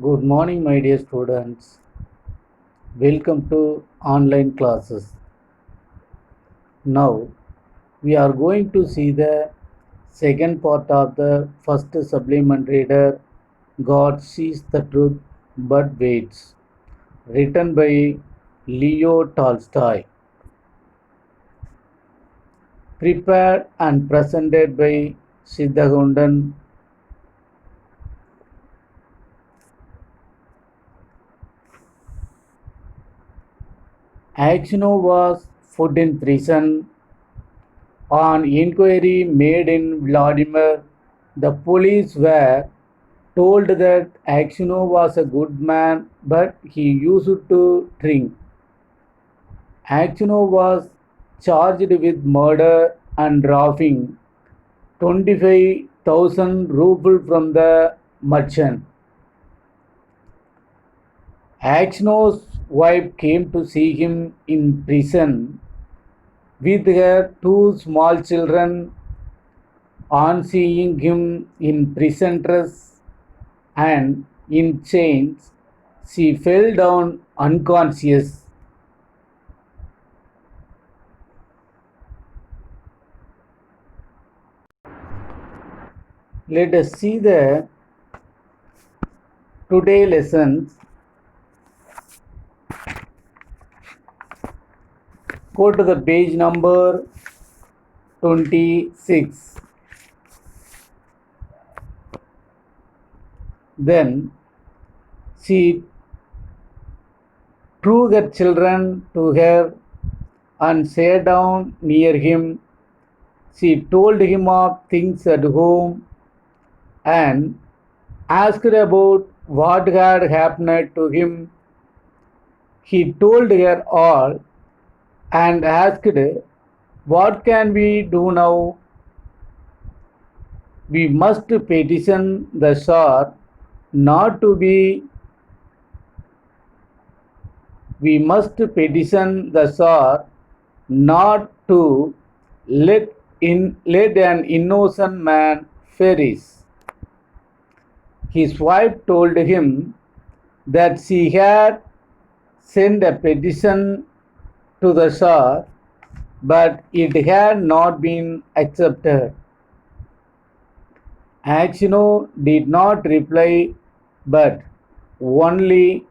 Good morning, my dear students. Welcome to online classes. Now, we are going to see the second part of the first supplement reader, God Sees the Truth But Waits, written by Leo Tolstoy. Prepared and presented by Siddhagundan. Actiono was put in prison. On inquiry made in Vladimir, the police were told that Aksionov was a good man, but he used to drink. Aksionov was charged with murder and robbing 25,000 rubles from the merchant. Aksionov's wife came to see him in prison with her two small children. On seeing him in prison dress and in chains, she fell down unconscious. Let us see the today lessons. Go to the page number 26. Then she drew her children to her and sat down near him. She told him of things at home and asked about what had happened to him. He told her all and asked, "What can we do now?" "We must petition the Tsar not to be we must petition the Tsar not to let an innocent man perish." His wife told him that she had sent a petition to the Tsar, but it had not been accepted. Aksionov did not reply, but only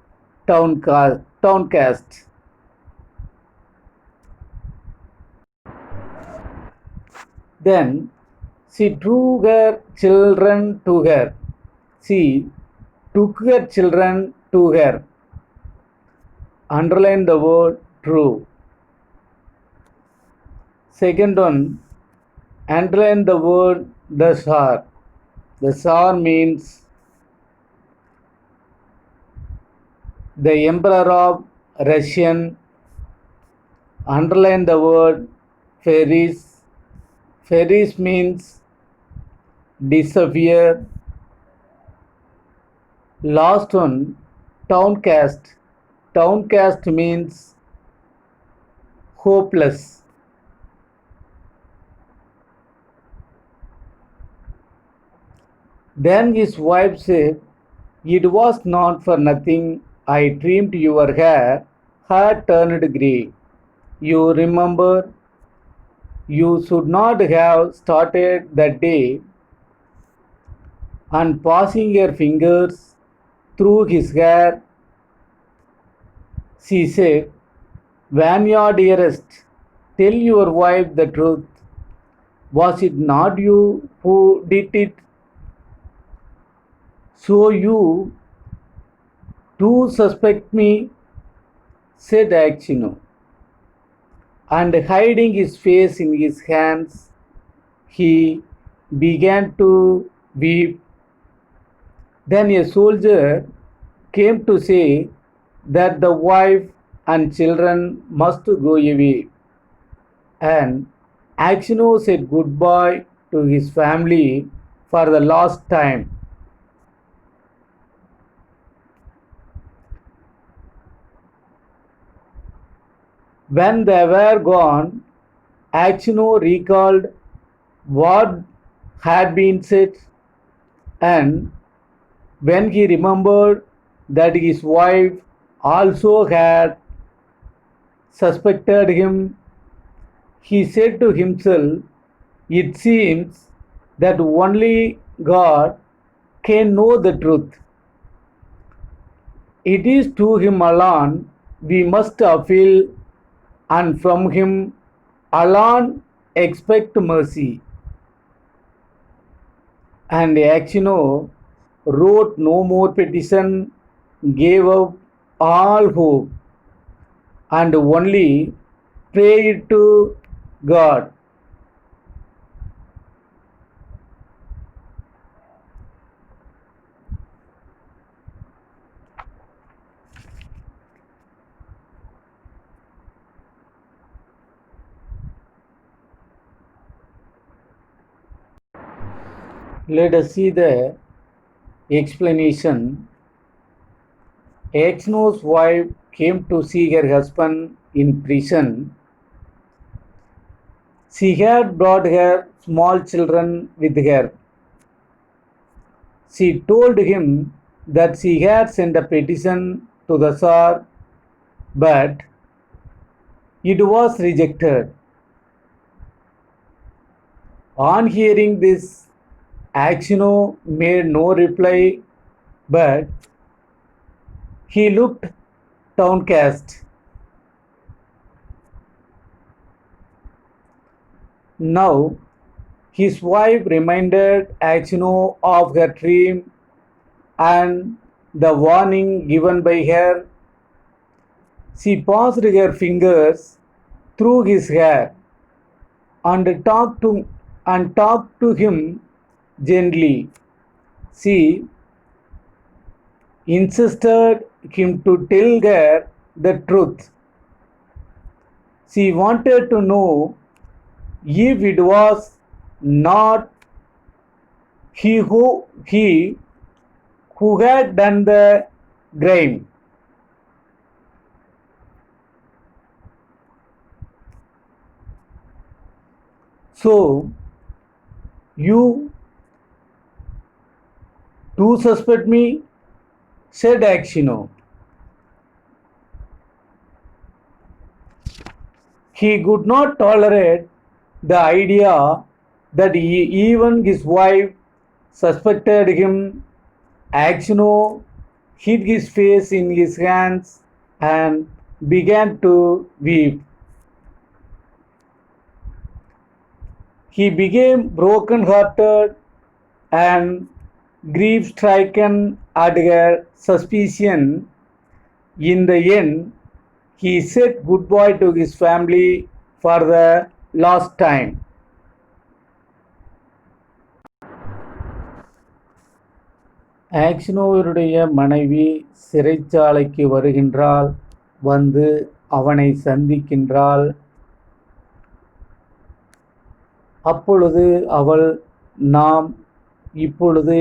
downcast. Then she drew her children to her. She took her children to her. Underline the word true. Second one, underline the word the Tsar. The Tsar means the Emperor of Russian. Underline the word Ferris. Ferris means disappear. Last one, downcast. Downcast means hopeless. Then his wife said, "It was not for nothing I dreamed your hair had turned grey. You remember, you should not have started that day." And passing her fingers through his hair, she said, "Vanya, dearest, tell your wife the truth. Was it not you who did it? So you too suspect me," said Aksionov. And hiding his face in his hands, he began to weep. Then a soldier came to say that the wife and children must go away. And Aksionov said goodbye to his family for the last time. When they were gone, Aksionov recalled what had been said, and when he remembered that his wife also had suspected him, he said to himself, "It seems that only God can know the truth. It is to him alone we must appeal, and from him alone expect mercy." And Acino wrote no more petition, gave up all hope, and only prayed to God. Let us see the explanation. Acino's wife came to see her husband in prison. She had brought her small children with her. She told him that she had sent a petition to the Tsar, but it was rejected. On hearing this, Acino made no reply, but he looked downcast. Now, his wife reminded Acino of her dream and the warning given by her. She passed her fingers through his hair and talked to him gently. She insisted him to tell her the truth. She wanted to know if it was not he who had done the crime. So you do suspect me, said Acino. He could not tolerate the idea that even his wife suspected him. Acino hid his face in his hands and began to weep. He became broken-hearted and grief-stricken at her suspicion. In the end, he said goodbye to his family for the last time. ஆக்சினோவினுடைய மனைவி சிறைச்சாலைக்கு வருகின்றாள். வந்து அவனை சந்திக்கின்றாள். அப்பொழுது அவள், நாம் இப்பொழுது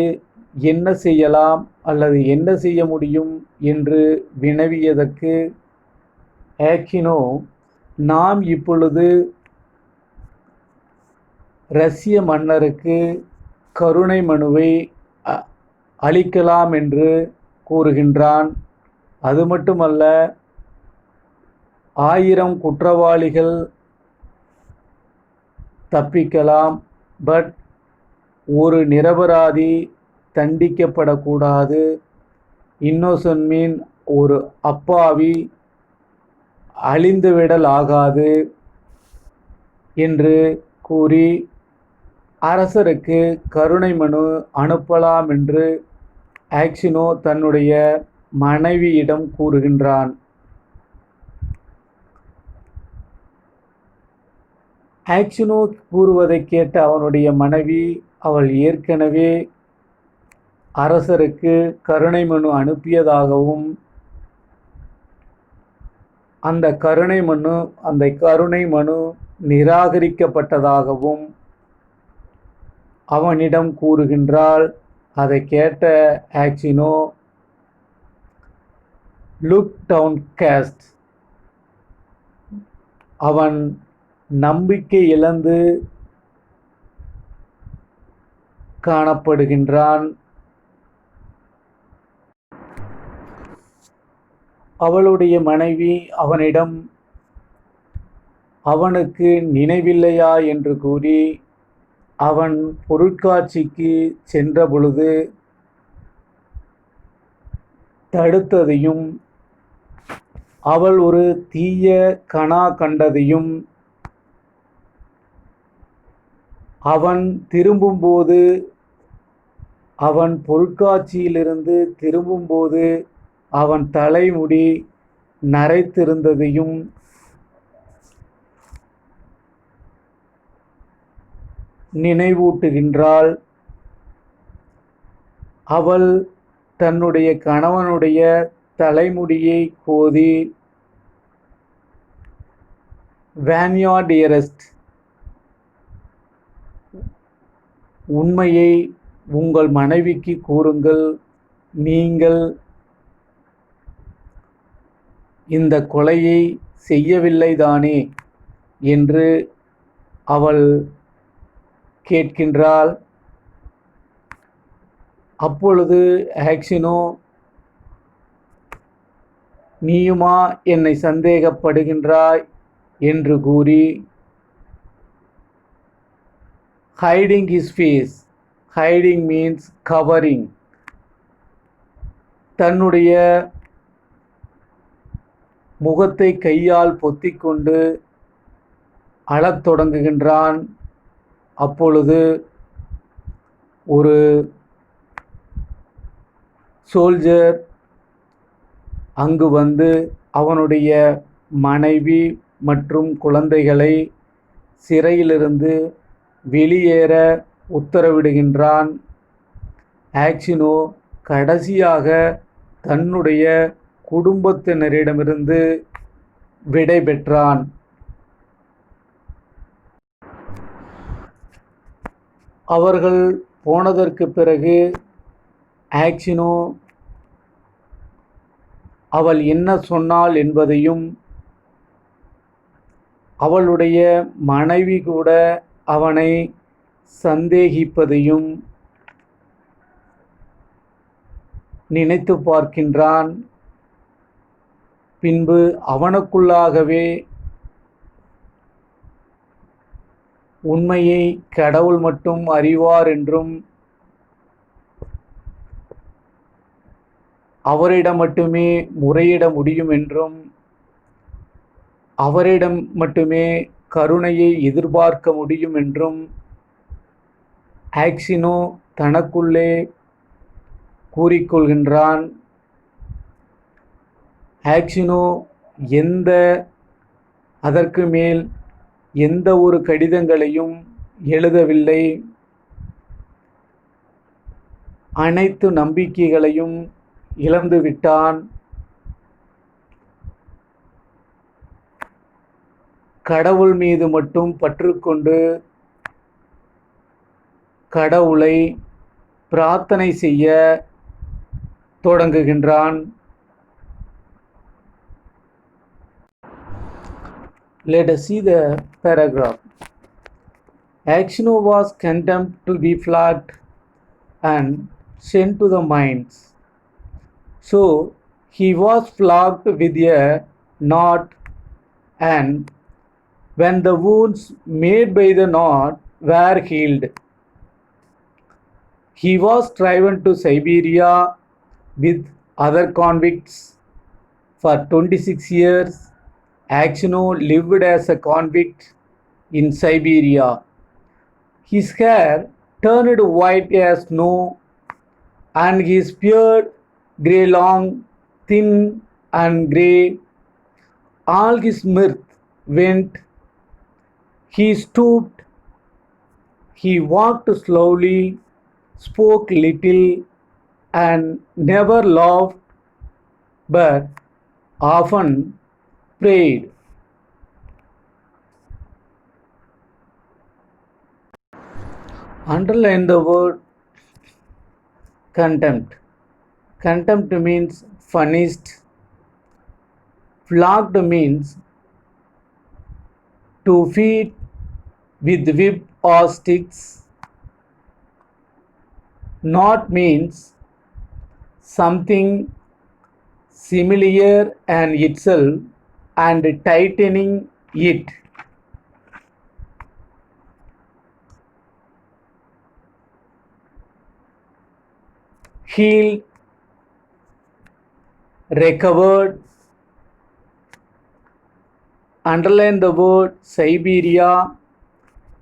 என்ன செய்யலாம் அல்லது என்ன செய்ய முடியும் என்று வினவியதற்கு ஆக்சினோ, நாம் இப்பொழுது ரஷ்ய மன்னருக்கு கருணை மனுவை அளிக்கலாம் என்று கூறுகின்றான். அது மட்டுமல்ல, 1000 குற்றவாளிகள் தப்பிக்கலாம், பட் ஒரு நிரபராதி தண்டிக்கப்படக்கூடாது. இன்னோசன்ட் மீன் ஒரு அப்பாவி அழிந்துவிடல் ஆகாது என்று கூறி அரசருக்கு கருணை மனு அனுப்பலாம் என்று ஆக்சினோ தன்னுடைய மனைவியிடம் கூறுகின்றான். ஆக்சினோ கூறுவதை கேட்ட அவனுடைய மனைவி, அவள் ஏற்கனவே அரசருக்கு கருணை மனு அனுப்பியதாகவும் அந்த கருணை மனு நிராகரிக்கப்பட்டதாகவும் அவனிடம் கூறுகின்றாள். அதை கேட்ட ஆக்சினோ லுக் டவுன்காஸ்ட், அவன் நம்பிக்கை இழந்து காணப்படுகின்றான். அவளுடைய மனைவி அவனிடம், அவனுக்கு நினைவில்லையா என்று கூறி அவன் பொருட்காட்சிக்கு சென்றபொழுது தடுத்ததையும், அவள் ஒரு தீய கனா கண்டதையும், அவன் திரும்பும்போது, அவன் பொருட்காட்சியிலிருந்து திரும்பும்போது அவன் தலைமுடி நரைத்திருந்ததையும் நினைவூட்டுகின்றாள். அவள் தன்னுடைய கணவனுடைய தலைமுடியை கோதி, "Vanya dearest, உண்மையை உங்கள் மனைவிக்கு கூறுங்கள், நீங்கள் இந்த கொலையை செய்யவில்லைதானே" என்று அவள் கேட்கின்றாள். அப்பொழுது ஆக்சினோ, "நீயுமா என்னை சந்தேகப்படுகின்றாய்?" என்று கூறி, hiding his face, hiding means covering, தன்னுடைய முகத்தை கையால் பொத்திக்கொண்டு அழத் தொடங்குகின்றான். அப்பொழுது ஒரு சோல்ஜர் அங்கு வந்து அவனுடைய மனைவி மற்றும் குழந்தைகளை சிறையிலிருந்து வெளியேற உத்தரவிடுகின்றான். ஆக்சினோ கடைசியாக தன்னுடைய குடும்பத்தினரிடமிருந்து விடை பெற்றான். அவர்கள் போனதற்கு பிறகு ஆக்சினோ அவள் என்ன சொன்னாள் என்பதையும், அவளுடைய மனைவி கூட அவனை சந்தேகிப்பதையும் நினைத்து பார்க்கின்றான். பின்பு அவனுக்குள்ளாகவே உண்மையை கடவுள் மட்டும் அறிவார் என்றும், அவரிடம் மட்டுமே முறையிட முடியும் என்றும், அவரிடம் மட்டுமே கருணையை எதிர்பார்க்க முடியும் என்றும் ஆக்சினோ தனக்குள்ளே கூறிக்கொள்கின்றான். ஆக்சினோ அதற்கு மேல் எந்த ஒரு கடிதங்களையும் எழுதவில்லை. அனைத்து நம்பிக்கைகளையும் இழந்துவிட்டான். கடவுள் மீது மட்டும் பற்றுக்கொண்டு கடவுளை பிரார்த்தனை செய்ய தொடங்குகின்றான். Let us see the paragraph. Actiono was condemned to be flogged and sent to the mines. So he was flogged with a knot, and when the wounds made by the knot were healed, he was driven to Siberia with other convicts. For 26 years, Actiono lived as a convict in Siberia. His hair turned white as snow, and his beard grey long, thin and grey. All his mirth went. He stooped, he walked slowly, spoke little, and never laughed, but often prayed. Underline the word contempt. Contempt means punished. Flogged means to feed with whip or sticks. Knot means something similar and itself and tightening it. Healed, recovered. Underline the word Siberia.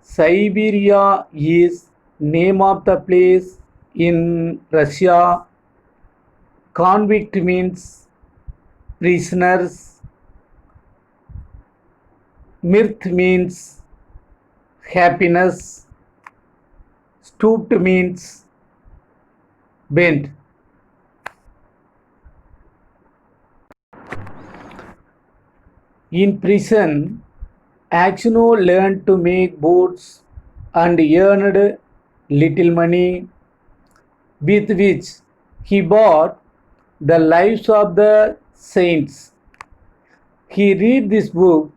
Siberia is name of the place in Russia. Convict means prisoners. Mirth means happiness. Stooped means bent. In prison, Actiono learned to make boats and earned little money with which he bought the lives of the saints. He read this book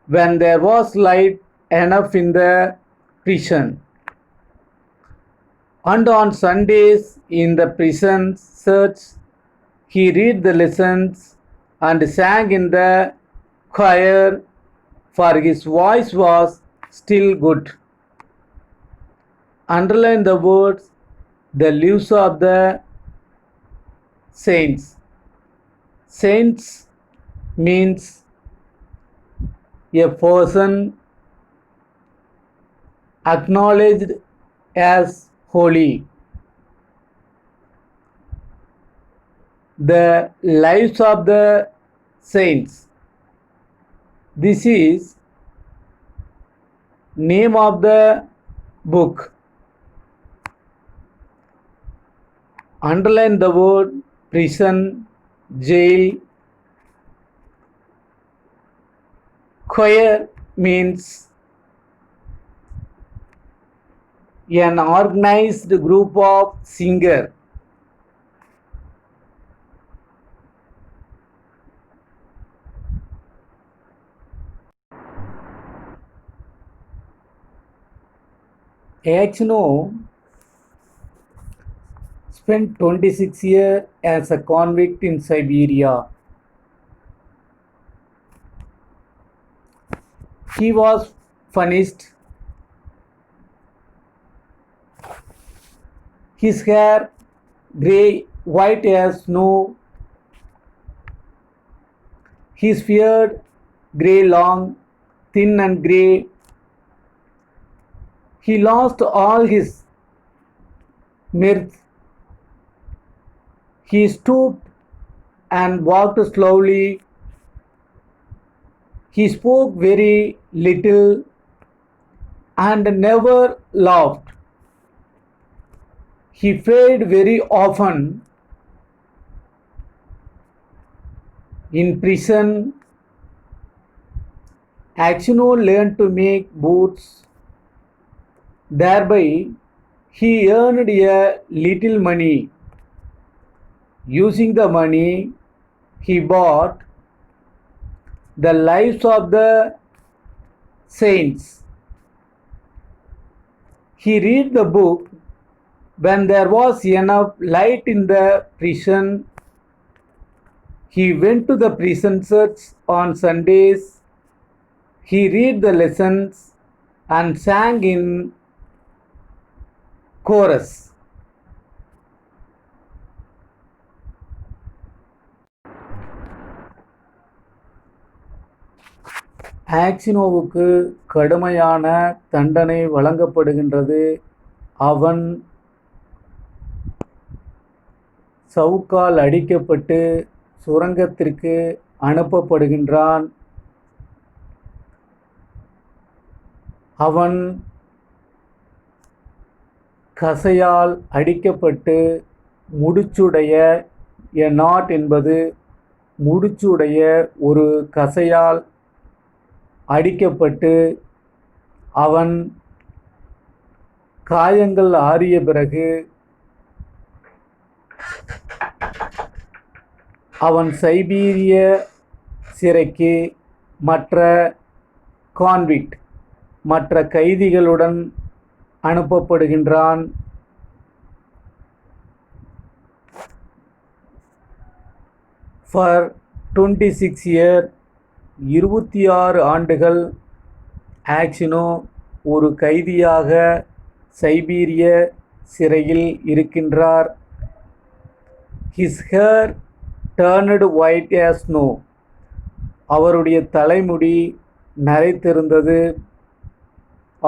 when there was light enough in the prison. And on Sundays in the prison church, he read the lessons and sang in the choir, for his voice was still good. Underline the words the lives of the saints. Saints means a person acknowledged as holy. The lives of the saints. This is name of the book. Underline the word prison, jail. Choir means an organized group of singers. Actiono spent 26 years as a convict in Siberia. He was punished. His hair grey, white as snow. His beard grey long, thin and grey. He lost all his mirth. He stooped and walked slowly. He spoke very little and never laughed. He prayed very often. In prison, Actiono learned to make boots. Thereby, he earned a little money. Using the money, he bought the lives of the saints. He read the book when there was enough light in the prison. He went to the prison church on Sundays. He read the lessons and sang in chorus. ஆக்சினோவுக்கு கடுமையான தண்டனை வழங்கப்படுகின்றது. அவன் சவுக்கால் அடிக்கப்பட்டு சுரங்கத்திற்கு அனுப்பப்படுகின்றான். அவன் கசையால் அடிக்கப்பட்டு முடிச்சுடைய not என்பது முடிச்சுடைய ஒரு கசையால் அடிக்கப்பட்டு அவன் காயங்கள் ஆறிய பிறகு அவன் சைபீரிய சிறைக்கு மற்ற கான்விக்ட் மற்ற கைதிகளுடன் அனுப்பப்படுகின்றான். For 26 years, 26 ஆண்டுகள் ஆக்சினோ ஒரு கைதியாக சைபீரிய சிறையில் இருக்கின்றார். His hair turned white as snow. அவருடைய தலைமுடி நரைத்திருந்தது.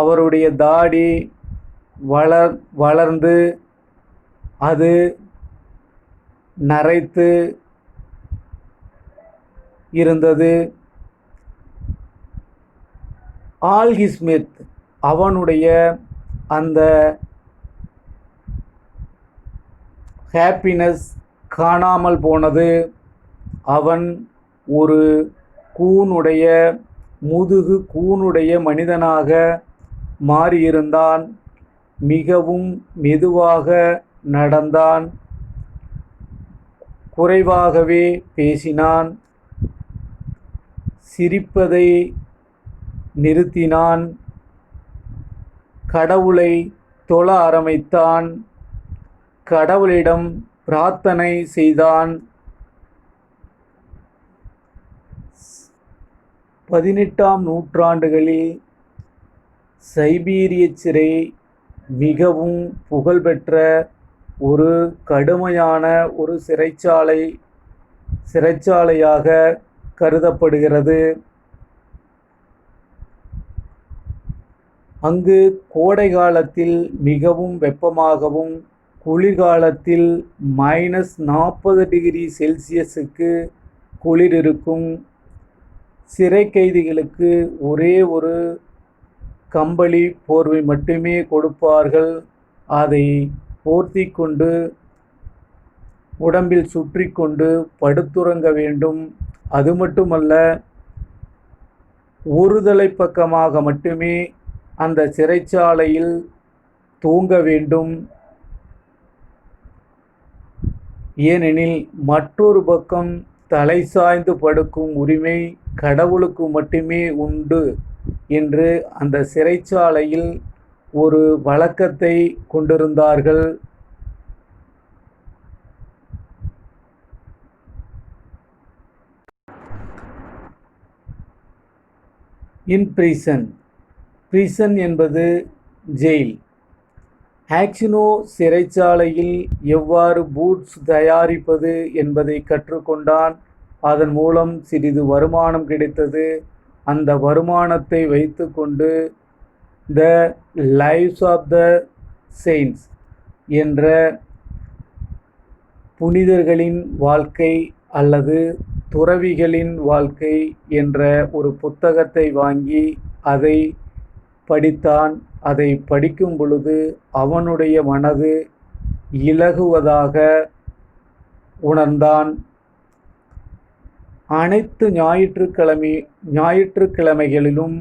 அவருடைய தாடி வளர்ந்து அது நரைத்து இருந்தது. ஆல் ஹிஸ் மித், அவனுடைய அந்த ஹாப்பினஸ் காணாமல் போனது. அவன் ஒரு முதுகு கூனுடைய மனிதனாக மாறியிருந்தான். மிகவும் மெதுவாக நடந்தான். குறைவாகவே பேசினான். சிரிப்பதை நிறுத்தினான். கடவுளை தொழ ஆரம்பித்தான். கடவுளிடம் பிரார்த்தனை செய்தான். 18ஆம் நூற்றாண்டுகளில் சைபீரிய சிறை மிகவும் புகழ்பெற்ற ஒரு கடுமையான ஒரு சிறைச்சாலையாக கருதப்படுகிறது. அங்கு கோடை காலத்தில் மிகவும் வெப்பமாகவும் குளிர்காலத்தில் -40°C குளிர் இருக்கும். சிறை கைதிகளுக்கு ஒரே ஒரு கம்பளி போர்வை மட்டுமே கொடுப்பார்கள். அதை போர்த்தி கொண்டு உடம்பில் சுற்றி கொண்டு படுத்துறங்க வேண்டும். அது மட்டுமல்ல, ஒரு தலைப்பக்கமாக மட்டுமே அந்த சிறைச்சாலையில் தூங்க வேண்டும். ஏனெனில் மற்றொரு பக்கம் தலை சாய்ந்து படுக்கும் உரிமை கடவுளுக்கு மட்டுமே உண்டு என்று அந்த சிறைச்சாலையில் ஒரு வழக்கத்தை கொண்டிருந்தார்கள். இன் பிரிசன் என்பது ஜெயில். ஆக்சினோ சிறைச்சாலையில் எவ்வாறு பூட்ஸ் தயாரிப்பது என்பதை கற்றுக்கொண்டான். அதன் மூலம் சிறிது வருமானம் கிடைத்தது. அந்த வருமானத்தை வைத்து கொண்டு த லைவ்ஸ் ஆஃப் த செயின்ட்ஸ் என்ற புனிதர்களின் வாழ்க்கை அல்லது துறவிகளின் வாழ்க்கை என்ற ஒரு புத்தகத்தை வாங்கி அதை படித்தான். அதை படிக்கும் பொழுது அவனுடைய மனது இலகுவதாக உணர்ந்தான். அனைத்து ஞாயிற்றுக்கிழமைகளிலும்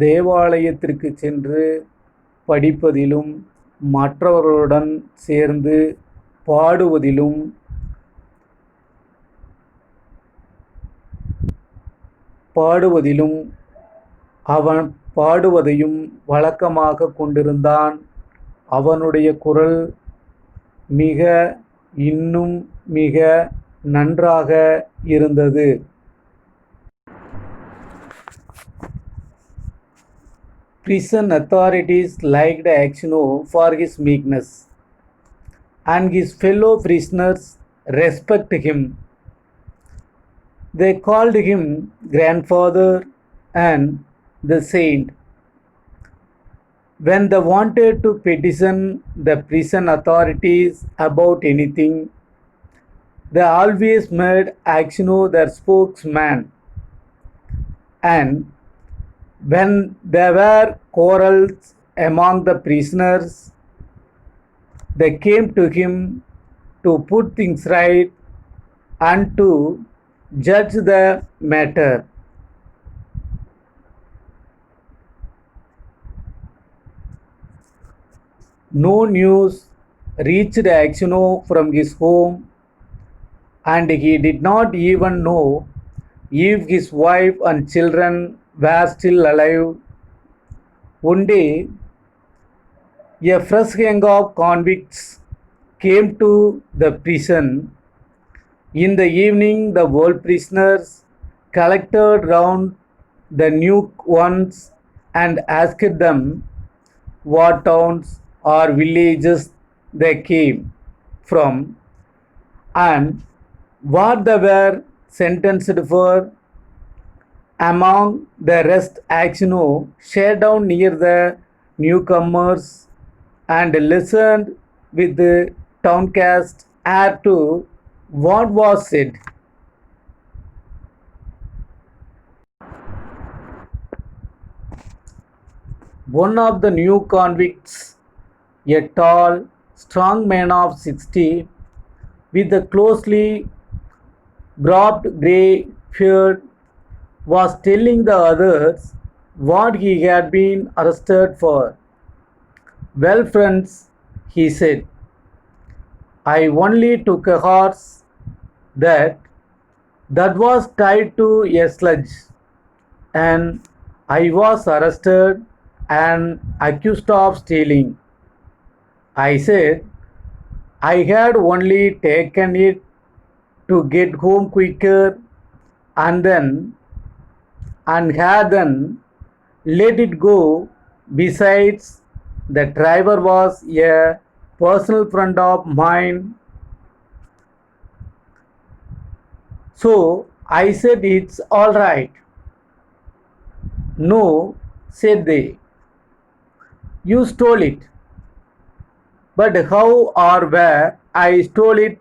தேவாலயத்திற்கு சென்று படிப்பதிலும் மற்றவர்களுடன் சேர்ந்து பாடுவதிலும் அவன் பாடுவதையும் வழக்கமாக கொண்டிருந்தான். அவனுடைய குரல் இன்னும் மிக நன்றாக இருந்தது. Prison authorities liked Acino for his meekness, and his fellow prisoners respect him. They called him grandfather and the saint. When they wanted to petition the prison authorities about anything, they always made Acino their spokesman. And when there were quarrels among the prisoners, they came to him to put things right and to judge the matter. No news reached Acino from his home, and he did not even know if his wife and children were still alive. One day, a fresh gang of convicts came to the prison. In the evening, the old prisoners collected round the new ones and asked them what towns or villages they came from and what they were sentenced for. Among the rest, Axino sat down near the newcomers and listened with the downcast air to what was said. One of the new convicts, a tall, strong man of 60, with a closely cropped grey beard, was telling the others what he had been arrested for. Well, friends, he said, I only took a horse that was tied to a sledge, and I was arrested and accused of stealing. I said I had only taken it to get home quicker and had then let it go. Besides, the driver was a personal friend of mine. So I said it's all right. No, said they. You stole it. But how or where I stole it,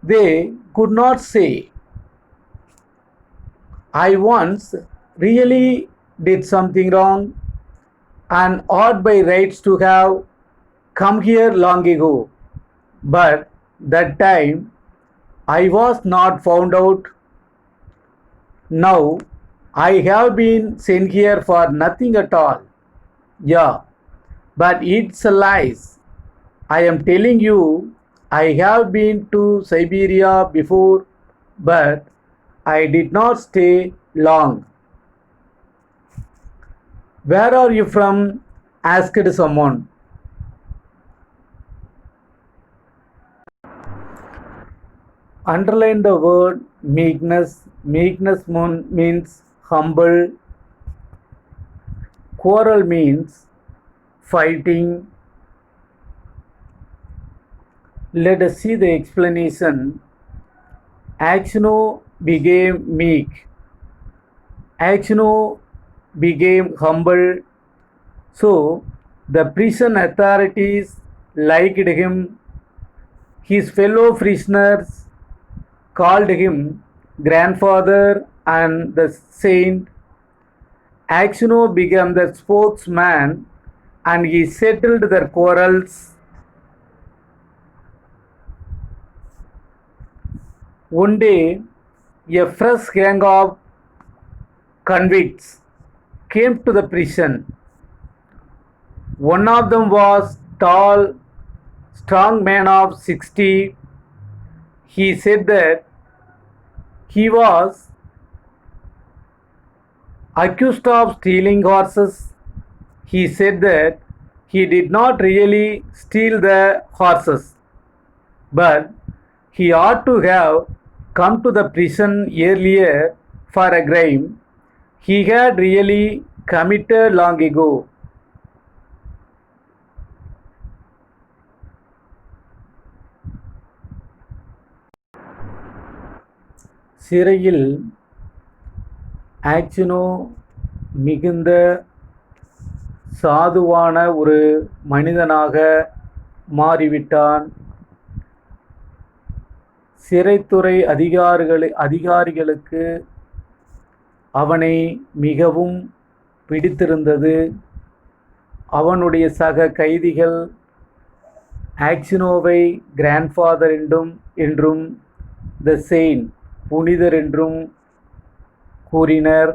they could not say. I once really did something wrong and ought by rights to have come here long ago. But that time I was not found out. Now I have been sent here for nothing at all. Yeah, but it's a lies. I am telling you, I have been to Siberia before, but I did not stay long. Where are you from? Asked someone. Underline the word meekness. Meekness means humble. Quarrel means fighting. Let us see the explanation. Axino became meek. Axino became humble. So the prison authorities liked him. His fellow prisoners called him grandfather and the saint. Axino became the spokesman and he settled their quarrels. One day, a fresh gang of convicts came to the prison. One of them was tall, strong man of 60. He said that he was accused of stealing horses. He said that he did not really steal the horses, but he ought to have come to the prison earlier for a crime he had really committed long ago. சிறையில் ஆக்சினோ மிகுந்த சாதுவான ஒரு மனிதனாக மாறிவிட்டான். சிறைத்துறை அதிகாரிகளுக்கு அவனை மிகவும் பிடித்திருந்தது. அவனுடைய சக கைதிகள் ஆக்சினோவை கிராண்ட்ஃபாதர் என்றும் த செயின்ட் புனிதர் என்றும் கூறினர்.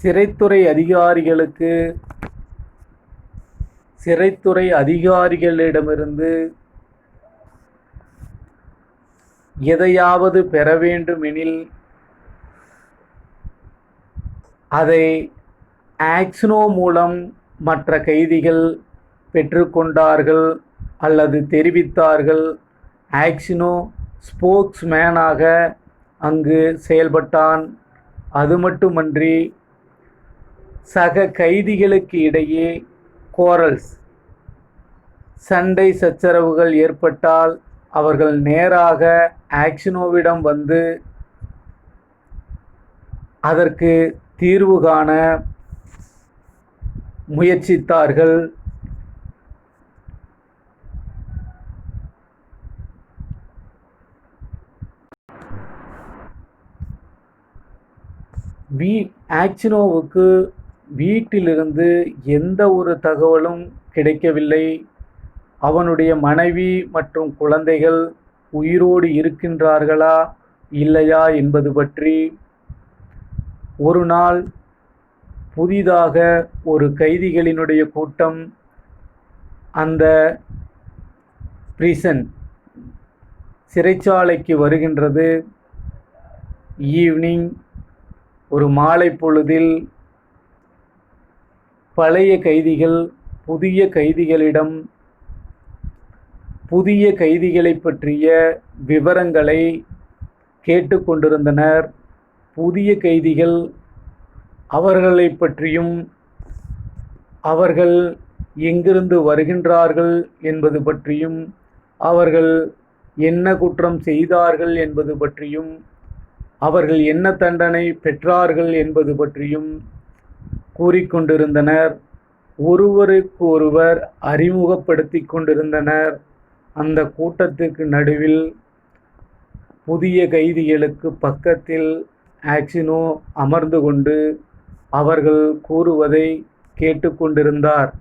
சிறைத்துறை அதிகாரிகளிடமிருந்து எதையாவது பெற வேண்டுமெனில் அதை ஆக்சினோ மூலம் மற்ற கைதிகள் பெற்றுக்கொண்டார்கள். அல்லது தெரிவித்தார்கள். ஆக்சினோ ஸ்போக்ஸ்மேனாக அங்கு செயல்பட்டான். அது மட்டுமன்றி சக கைதிகளுக்கு இடையே கோரல்ஸ், சண்டை சச்சரவுகள் ஏற்பட்டால் அவர்கள் நேராக ஆக்சினோவிடம் வந்து அதற்கு தீர்வு காண முயற்சித்தார்கள். ஆக்சினோவுக்கு வீட்டிலிருந்து எந்த ஒரு தகவலும் கிடைக்கவில்லை. அவனுடைய மனைவி மற்றும் குழந்தைகள் உயிரோடு இருக்கின்றார்களா இல்லையா என்பது பற்றி. ஒரு நாள் புதிதாக ஒரு கைதிகளினுடைய கூட்டம் அந்த பிரிசன் சிறைச்சாலைக்கு வருகின்றது. ஈவினிங், ஒரு மாலை பொழுதில் பழைய கைதிகள் புதிய கைதிகளிடம் புதிய கைதிகளை பற்றிய விவரங்களை கேட்டுக்கொண்டிருந்தனர். புதிய கைதிகள் அவர்களை பற்றியும் அவர்கள் எங்கிருந்து வருகின்றார்கள் என்பது பற்றியும் அவர்கள் என்ன குற்றம் செய்தார்கள் என்பது பற்றியும் அவர்கள் என்ன தண்டனை பெற்றார்கள் என்பது பற்றியும் கூறிக்கொண்டிருந்தனர். ஒருவருக்கு ஒருவர் அறிமுகப்படுத்தி கொண்டிருந்தனர். அந்த கூட்டத்திற்கு நடுவில் புதிய கைதிகளுக்கு பக்கத்தில் ஆக்சினோ அமர்ந்து கொண்டு அவர்கள் கூறுவதை கேட்டுக்கொண்டிருந்தார்.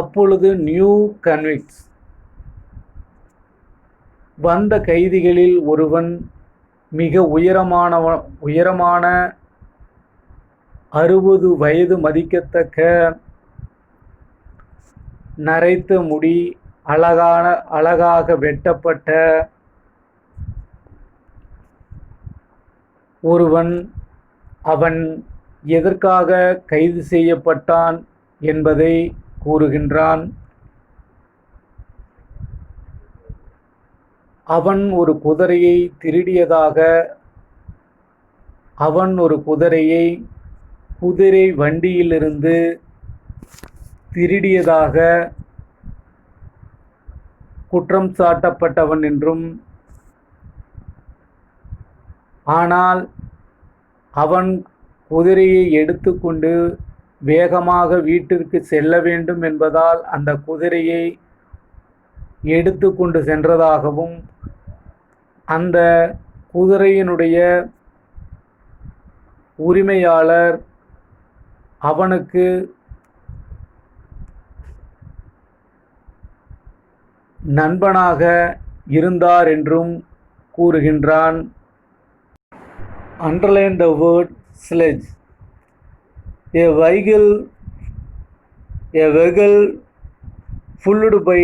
அப்பொழுது நியூ கன்விக்ட்ஸ் வந்த கைதிகளில் ஒருவன் மிக உயரமான 60 வயது மதிக்கத்தக்க நரைத்த முடி, அழகாக வெட்டப்பட்ட ஒருவன். அவன் எதற்காக கைது செய்யப்பட்டான் என்பதை கூறுகின்றான். அவன் ஒரு குதிரையை திருடியதாக, அவன் ஒரு குதிரையை குதிரை வண்டியிலிருந்து திருடியதாக குற்றம் சாட்டப்பட்டவன் என்றும், ஆனால் அவன் குதிரையை எடுத்துக்கொண்டு வேகமாக வீட்டிற்கு செல்ல வேண்டும் என்பதால் அந்த குதிரையை எடுத்துக்கொண்டு சென்றதாகவும், அந்த குதிரையினுடைய உரிமையாளர் அவனுக்கு நண்பனாக இருந்தார் என்றும் கூறுகின்றான். Underline the word sledge. A vehicle pulled by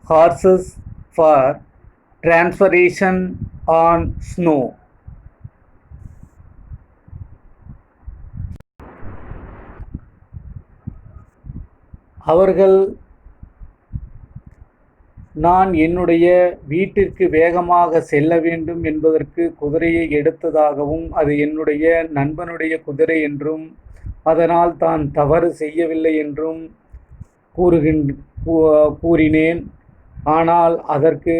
horses for transportation on snow. அவர்கள் நான் என்னுடைய வீட்டிற்கு வேகமாக செல்ல வேண்டும் என்பதற்கு குதிரையை எடுத்ததாகவும், அது என்னுடைய நண்பனுடைய குதிரை என்றும், அதனால் தான் தவறு செய்யவில்லை என்றும் கூறினேன். ஆனால் அதற்கு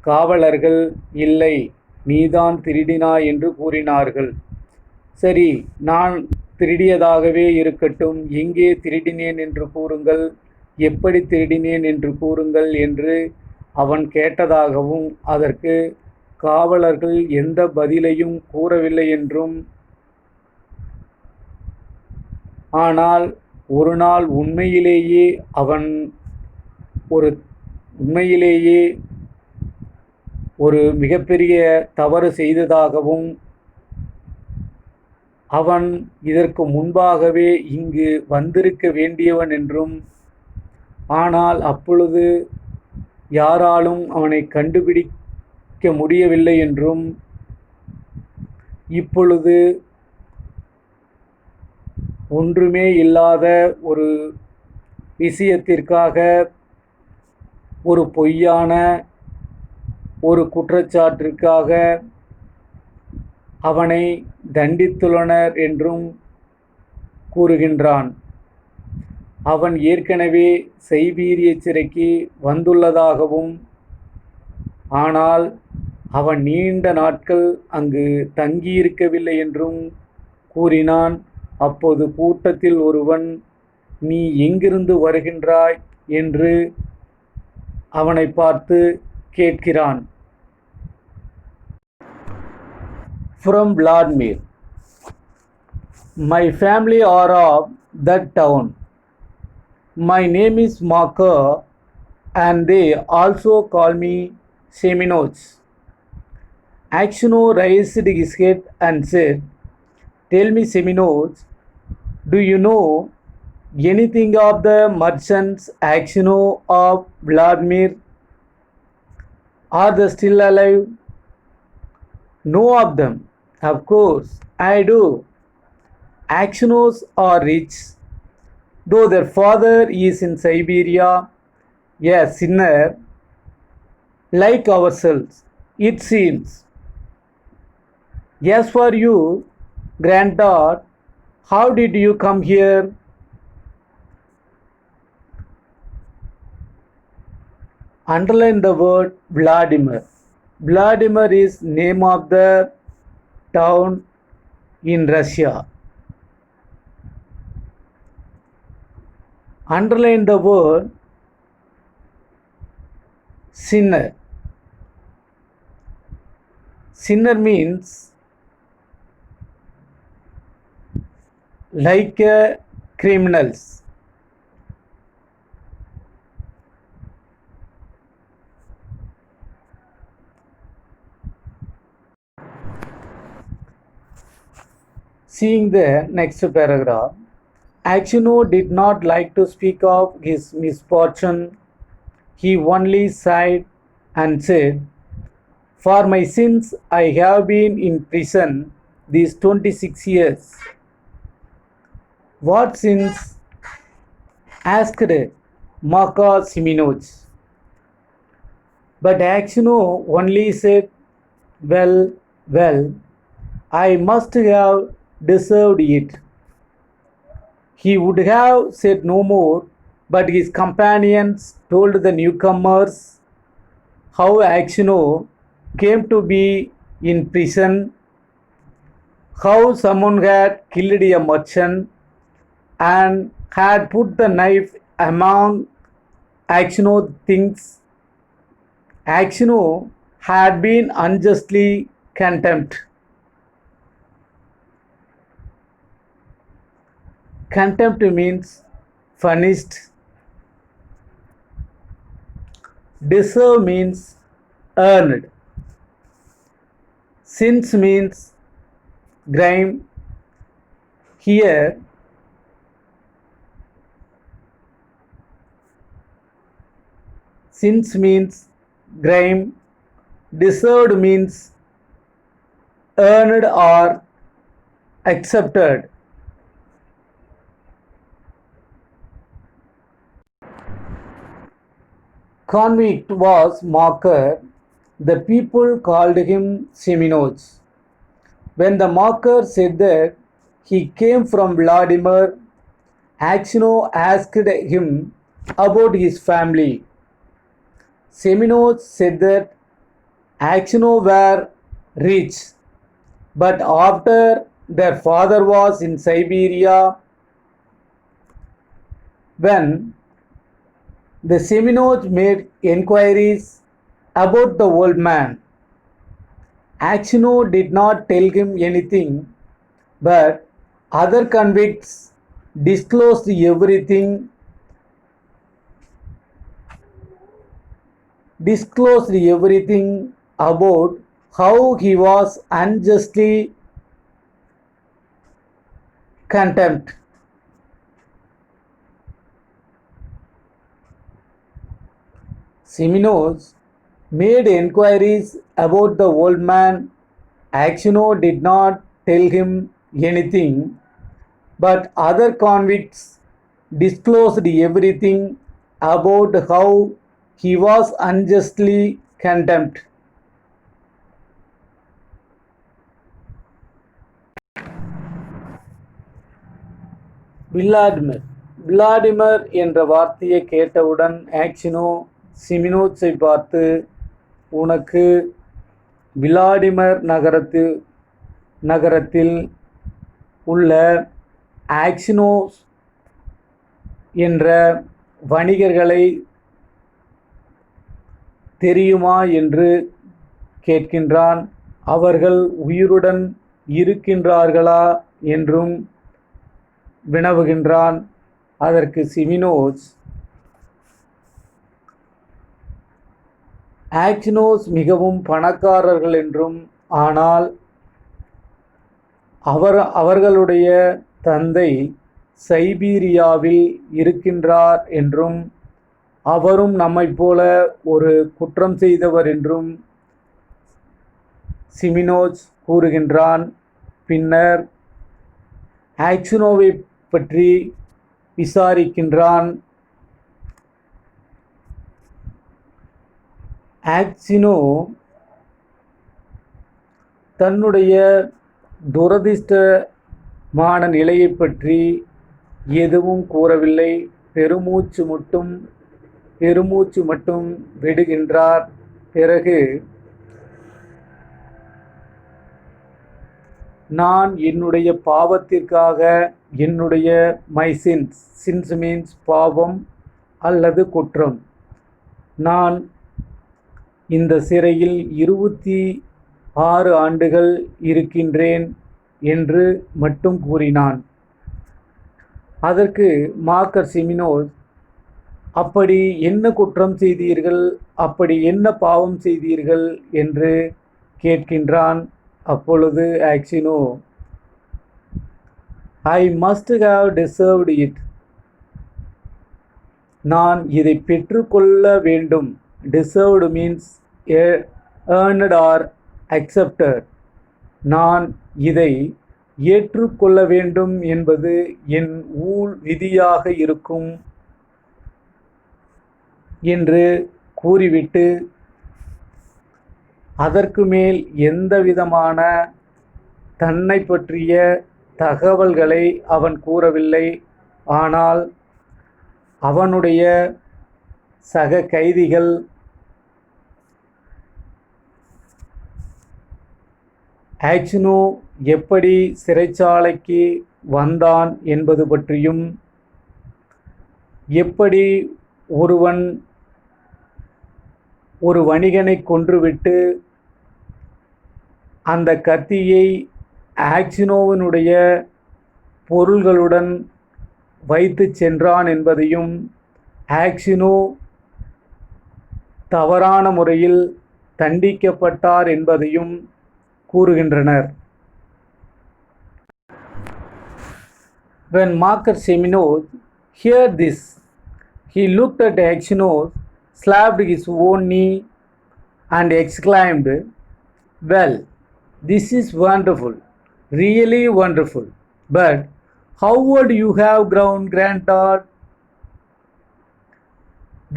காவலர்கள் இல்லை, நீதான் திருடினாய் என்று கூறினார்கள். சரி, நான் திருடியதாகவே இருக்கட்டும், எங்கே திருடினேன் என்று கூறுங்கள், எப்படி திருடினேன் என்று கூறுங்கள் என்று அவன் கேட்டதாகவும், அதற்கு காவலர்கள் எந்த பதிலையும் கூறவில்லை என்றும், ஆனால் ஒரு நாள் உண்மையிலேயே அவன் ஒரு மிகப்பெரிய தவறு செய்ததாகவும், அவன் இதற்கு முன்பாகவே இங்கு வந்திருக்க வேண்டியவன் என்றும், ஆனால் அப்பொழுது யாராலும் அவனை கண்டுபிடிக்க முடியவில்லை என்றும், இப்பொழுது ஒன்றுமே இல்லாத ஒரு விஷயத்திற்காக ஒரு பொய்யான ஒரு குற்றச்சாட்டிற்காக அவனை தண்டித்துள்ளனர் என்றும் கூறுகின்றான். அவன் ஏற்கனவே சைபீரிய சிறைக்கு வந்துள்ளதாகவும், ஆனால் அவன் நீண்ட நாட்கள் அங்கு தங்கியிருக்கவில்லை என்றும் கூறினான். அப்போது கூட்டத்தில் ஒருவன், நீ எங்கிருந்து வருகின்றாய் என்று அவனை பார்த்து கேட்கிறான். From Vladimir. My family are of that town. My name is Makar and they also call me Semenov. Aksionov raised his head and said, tell me, Semenov, do you know anything of the merchants Aksionov of Vladimir? Are they still alive? No of them. Of course, I do. Aksionovs are rich, though their father is in Siberia, a sinner like ourselves, it seems. As for you, granddad, how did you come here? Underline the word Vladimir. Vladimir is name of the town in Russia. Underline the word sinner. Sinner means like criminals. Seeing the next paragraph, Aksionov did not like to speak of his misfortune. He only sighed and said, for my sins I have been in prison these 26 years. What sins? Asked Makar Semenov. But Aksionov only said, well, I must have deserved it. He would have said no more, but his companions told the newcomers how Aksionov came to be in prison, how someone had killed a merchant and had put the knife among Aksionov's things. Aksionov had been unjustly condemned. Contempt means punished. Deserve means earned. Sins means crime. Here, sins means crime. Deserved means earned or accepted. Convict was Makar. The people called him Semenov. When the Makar said that he came from Vladimir, Aksionov asked him about his family. Semenov said that Aksionov were rich, but after their father was in Siberia, when the Semenov made enquiries about the old man, Aksionov did not tell him anything, but other convicts disclosed everything about how he was unjustly condemned. Semenov made enquiries about the old man. Aksionov did not tell him anything, but other convicts disclosed everything about how he was unjustly condemned. Vladimir Vladimir என்ற வார்த்தையை கேட்டவுடன் ஆக்சினோ சிமினோஸை பார்த்து, உனக்கு Vladimir நகரத்தில் உள்ள ஆக்சினோஸ் என்ற வணிகர்களை தெரியுமா என்று கேட்கின்றான். அவர்கள் உயிருடன் இருக்கின்றார்களா என்றும் வினவுகின்றான். அதற்கு சிமினோஸ், ஆக்சினோஸ் மிகவும் பணக்காரர்கள் என்றும், ஆனால் அவர்களுடைய தந்தை சைபீரியாவில் இருக்கின்றார் என்றும், அவரும் நம்மைப் போல ஒரு குற்றம் செய்தவர் என்றும் சிமினோஸ் கூறுகின்றான். பின்னர் ஆக்சினோவை பற்றி விசாரிக்கின்றான். ஆக்சினோ தன்னுடைய துரதிர்ஷ்டமான நிலையை பற்றி எதுவும் கூறவில்லை. பெருமூச்சு மட்டும் விடுகின்றார். பிறகு, நான் என்னுடைய பாவத்திற்காக, என்னுடைய மை சின்ஸ் மீன்ஸ் பாவம் அல்லது குற்றம், நான் இந்த சிறையில் 26 ஆண்டுகள் இருக்கின்றேன் என்று மட்டும் கூறினான். அதற்கு மார்க்கஸ் சிமினோஸ், அப்படி என்ன குற்றம் செய்தீர்கள், அப்படி என்ன பாவம் செய்தீர்கள் என்று கேட்கின்றான். அப்பொழுது ஆக்சினோ, I must have deserved it, நான் இதை பெற்றுக்கொள்ள வேண்டும். Deserved means earned or accepted. நான் இதை ஏற்றுக்கொள்ள வேண்டும் என்பது என் ஊழ் விதியாக இருக்கும் என்று கூறிவிட்டு, அதற்கு மேல் எந்தவிதமான தன்னை பற்றிய தகவல்களை அவன் கூறவில்லை. ஆனால் அவனுடைய சக கைதிகள் ஆக்சினோ எப்படி சிறைச்சாலைக்கு வந்தான் என்பது பற்றியும், எப்படி ஒரு வணிகனை கொன்றுவிட்டு அந்த கத்தியை ஆக்சினோவினுடைய பொருள்களுடன் வைத்து சென்றான் என்பதையும், ஆக்சினோ தவறான முறையில் தண்டிக்கப்பட்டார் என்பதையும் கூறுகின்றனர். When Marcus Simenos heard this, he looked at Actinos, slapped his own knee, and exclaimed, "Well, this is wonderful, really wonderful. But how would you have grown, granddad?"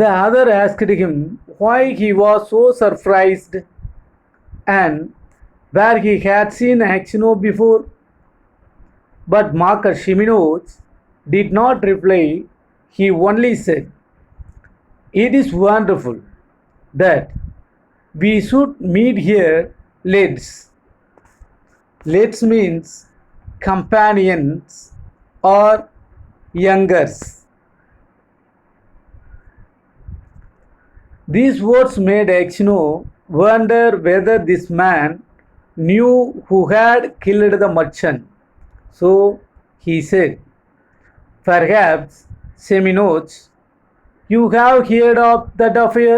The other asked him why he was so surprised and where he had seen Actino before. But Marcus Simenos did not reply. He only said, "It is wonderful that we should meet here, lads." Lads means companions or youngers. These words made Actino wonder whether this man knew who had killed the merchant. So he said, "Perhaps, Simenos, you have heard of that affair,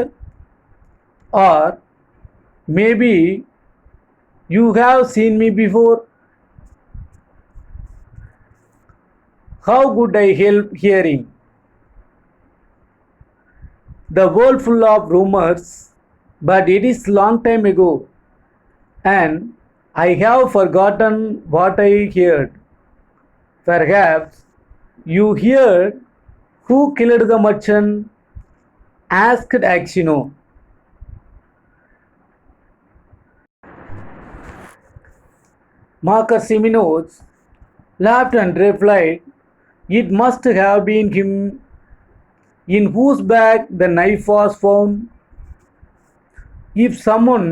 or maybe you have seen me before. How could I help hearing? The world full of rumors, but it is long time ago, and I have forgotten what I heard." Perhaps you heard who killed the merchant? Asked Acino. Marcus Simenos laughed and replied, "It must have been him. In whose bag the knife was found? If someone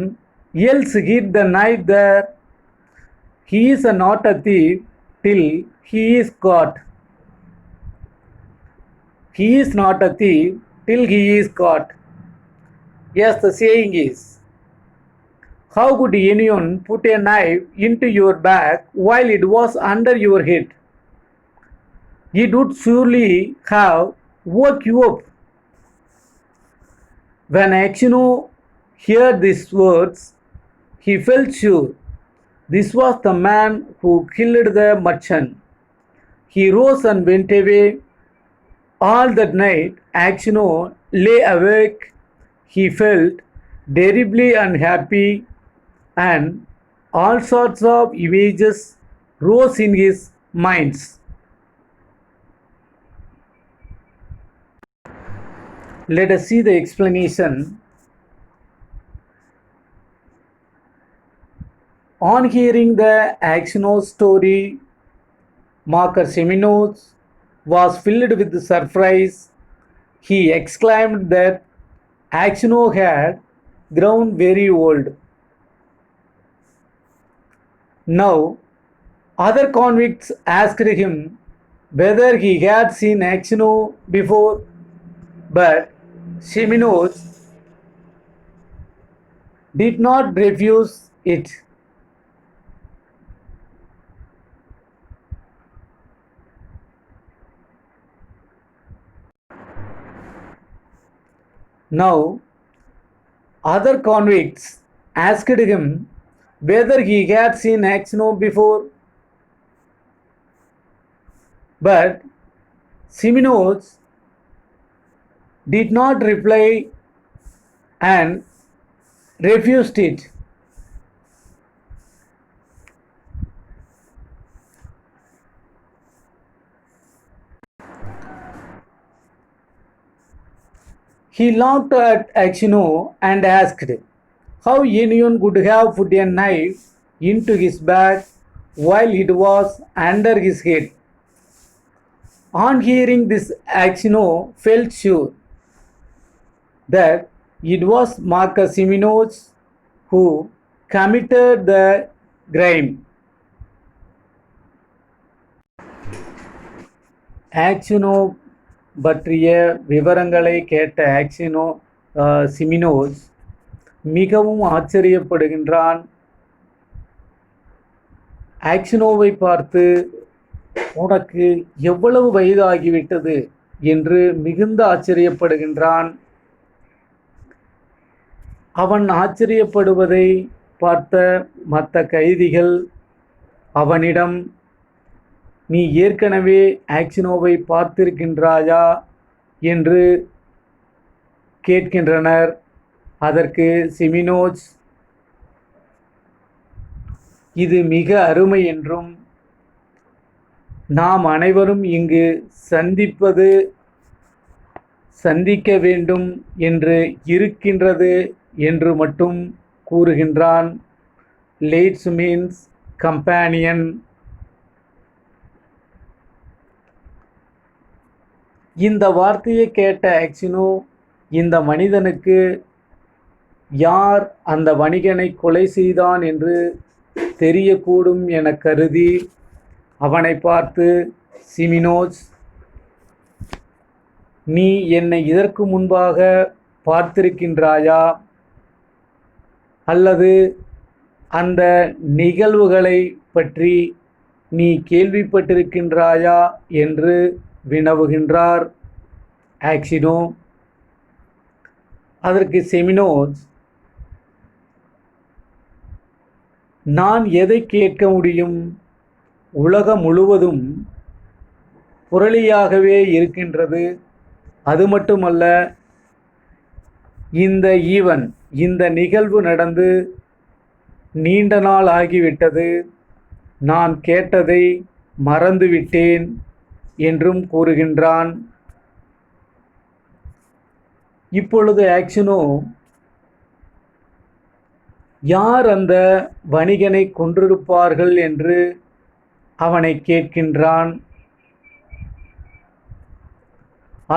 else hid the knife there, he is not a thief till he is caught. He is not a thief till he is caught." Yes, the saying is, how could anyone put a knife into your bag while it was under your head? It would surely have woke you up. When Acino heard these words, he felt sure this was the man who killed the merchant. He rose and went away. All that night, Acino lay awake. He felt terribly unhappy, and all sorts of images rose in his mind. Let us see the explanation. On hearing the Acino story, Marcus Simenos was filled with surprise. He exclaimed that Acino had grown very old. Now, other convicts asked him whether he had seen Acino before, but Simenos did not refuse it. Now, other convicts asked him whether he had seen Acino before, but Simenos did not reply and refused it. He looked at Acino and asked how anyone could have put a knife into his bag while it was under his head. On hearing this, Acino felt sure that it was Marcus Simenos who committed the crime. ஆக்சினோ பற்றிய விவரங்களை கேட்ட சிமினோஸ் மிகவும் ஆச்சரியப்படுகின்றான். ஆக்சினோவை பார்த்து, உனக்கு எவ்வளவு வயதாகிவிட்டது என்று மிகுந்த ஆச்சரியப்படுகின்றான். அவன் ஆச்சரியப்படுவதை பார்த்த மற்ற கைதிகள் அவனிடம், நீ ஏற்கனவே ஆக்சினோவை பார்த்திருக்கின்றாயா என்று கேட்கின்றனர். அதற்கு சிமினோஸ், இது மிக அருமை என்றும் நாம் அனைவரும் இங்கு சந்திக்க வேண்டும் என்று இருக்கின்றது என்று மட்டும் கூறுகின்றான். Lads means companion. இந்த வார்த்தையை கேட்ட ஆக்சினோ, இந்த மனிதனுக்கு யார் அந்த வணிகனை கொலை செய்தான் என்று தெரியக்கூடும் என கருதி அவனை பார்த்து, சிமினோஸ், நீ என்னை இதற்கு முன்பாக பார்த்திருக்கின்றாயா? அல்லது அந்த நிகழ்வுகளை பற்றி நீ கேள்விப்பட்டிருக்கின்றாயா என்று வினவுகின்றார் ஆக்சினோ. அதற்கு சிமினோஸ், நான் எதை கேட்க முடியும்? உலகம் முழுவதும் புரளியாகவே இருக்கின்றது. அது மட்டுமல்ல, இந்த நிகழ்வு நடந்து நீண்ட நாள் ஆகிவிட்டது. நான் கேட்டதை மறந்துவிட்டேன் என்றும் கூறுகின்றான். இப்பொழுது ஆக்ஷனோ யார் அந்த வணிகனை கொன்றிருப்பார்கள் என்று அவனை கேட்கின்றான்.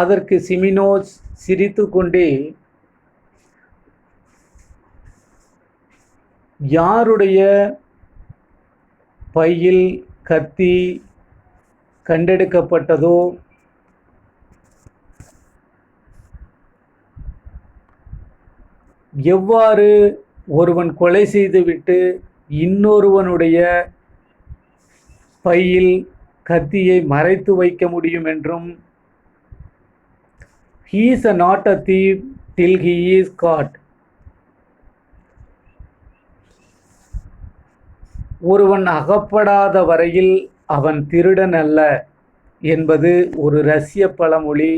அதற்கு சிமினோஸ் சிரித்து கொண்டே, யாருடைய பையில் கத்தி கண்டெடுக்கப்பட்டதோ எவ்வாறு ஒருவன் கொலை செய்துவிட்டு இன்னொருவனுடைய பையில் கத்தியை மறைத்து வைக்க முடியும் என்றும், he is not a thief till he is caught, ஒருவன் அகப்படாத வரையில் அவன் திருடன் அல்ல என்பது ஒரு ரஷ்ய பழமொழி.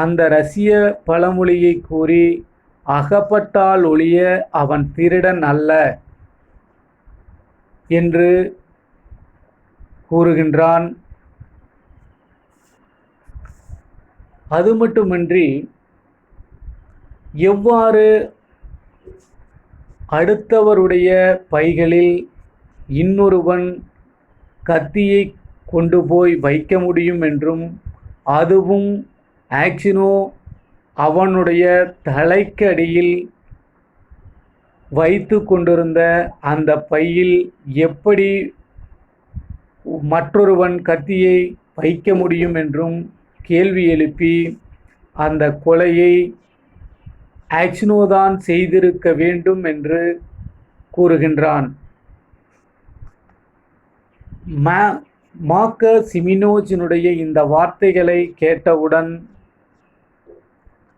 அந்த ரஷ்ய பழமொழியை கூறி அகப்பட்டால் ஒழிய அவன் திருடன் அல்ல என்று கூறுகின்றான். அது மட்டுமின்றி எவ்வாறு அடுத்தவருடைய பைகளில் இன்னொருவன் கத்தியை கொண்டு போய் வைக்க முடியும் என்றும், அதுவும் ஆக்ஷனோ அவனுடைய தலைக்கு அடியில் வைத்து கொண்டிருந்த அந்த பையில் எப்படி மற்றொருவன் கத்தியை வைக்க முடியும் என்றும் கேள்வி எழுப்பி அந்த கொலையை ஆக்ஷனோதான் செய்திருக்க வேண்டும் என்று கூறுகின்றான். மார்க்கஸ் சிமினோஸினுடைய இந்த வார்த்தைகளை கேட்டவுடன்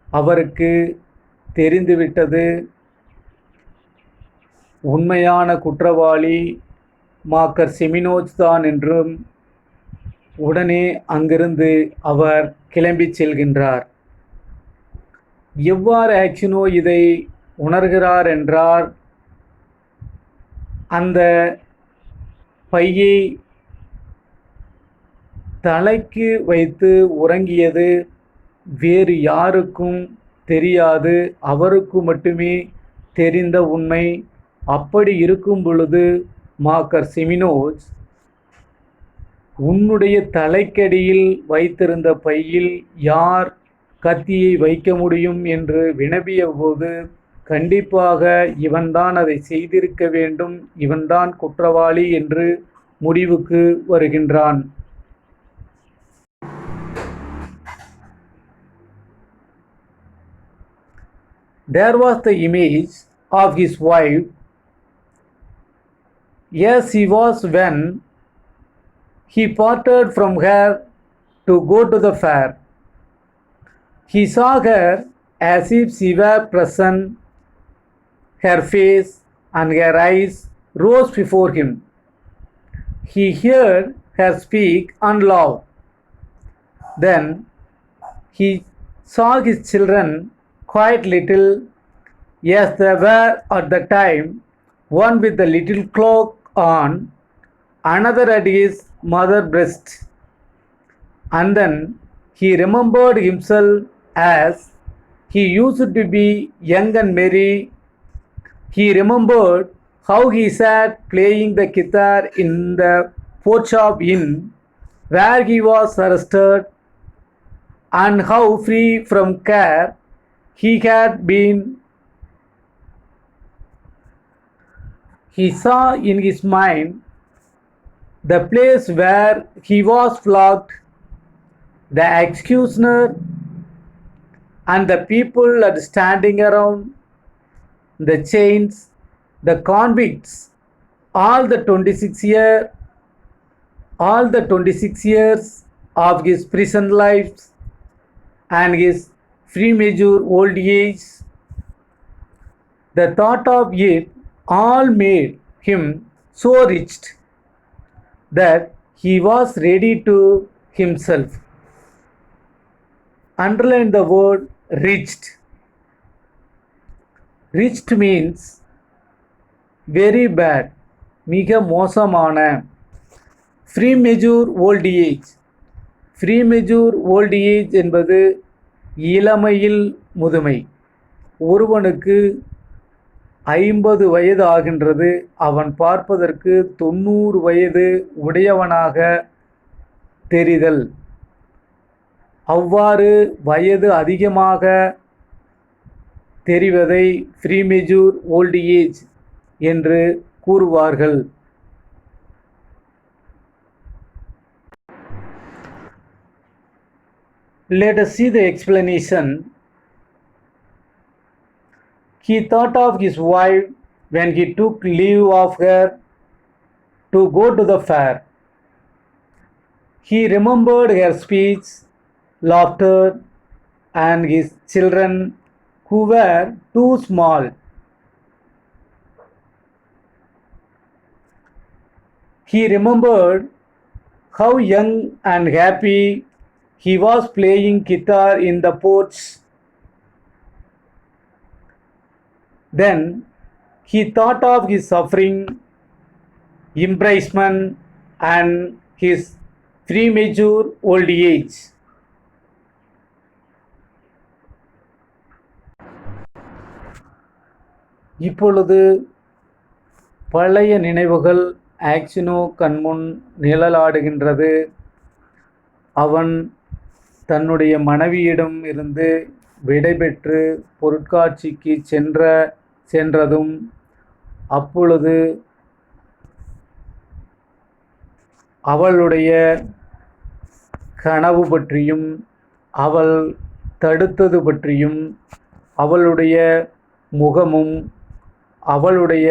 அவருக்கு தெரிந்துவிட்டது, உண்மையான குற்றவாளி மார்க்கஸ் சிமினோஸ் தான் என்றும். உடனே அங்கிருந்து அவர் கிளம்பி செல்கின்றார். எவ்வாறு ஆக்ஷனோ இதை உணர்கிறார் என்றால், அந்த பையை தலைக்கு வைத்து உறங்கியது வேறு யாருக்கும் தெரியாது, அவருக்கு மட்டுமே தெரிந்த உண்மை. அப்படி இருக்கும் பொழுது மார்க்கஸ் சிமினோஸ் உன்னுடைய தலைக்கடியில் வைத்திருந்த பையில் யார் கத்தியை வைக்க முடியும் என்று வினவிய போது, கண்டிப்பாக இவன்தான் அதை செய்திருக்க வேண்டும், இவன்தான் குற்றவாளி என்று முடிவுக்கு வருகின்றான். There was the image of his wife. Yes, he was when he parted from her to go to the fair. He saw her as if she were present. Her face and her eyes rose before him. He heard her speak and laugh. Then he saw his children, quite little, yes, they were at the time, one with a little cloak on, another at his mother's breast. And then he remembered himself as he used to be young and merry. He remembered how he sat playing the guitar in the Portshop Inn where he was arrested, and how free from care he had been. He saw in his mind the place where he was flogged, the executioner, and the people that standing around, the chains, the convicts, all the 26 years of his prison life and his premature old age. The thought of it all made him so rich that he was ready to himself. Underline the word rich. Rich means very bad, மிக மோசமான. Premature old age. Premature old age என்பது இளமையில் முதுமை. ஒருவனுக்கு 50 வயது ஆகின்றது, அவன் பார்ப்பதற்கு 90 வயது உடையவனாக தெரிதல். அவ்வாறு வயது அதிகமாக தெரிவதை ப்ரீமெச்சூர் ஓல்ட் ஏஜ் என்று கூறுவார்கள். Let us see the explanation. He thought of his wife when he took leave of her to go to the fair. He remembered her speech, laughter, and his children who were too small. He remembered how young and happy he was playing guitar in the porch. Then he thought of his suffering, imprisonment, and his premature old age. இப்பொழுது பழைய நினைவுகள் ஆக்சினோ கண்முன் நிழலாடுகின்றது. அவன் தன்னுடைய மனைவியிடம் இருந்து விடைபெற்று பொருட்காட்சிக்கு சென்றதும் அப்பொழுது அவளுடைய கனவு பற்றியும் அவள் தடுத்தது பற்றியும் அவளுடைய முகமும் அவளுடைய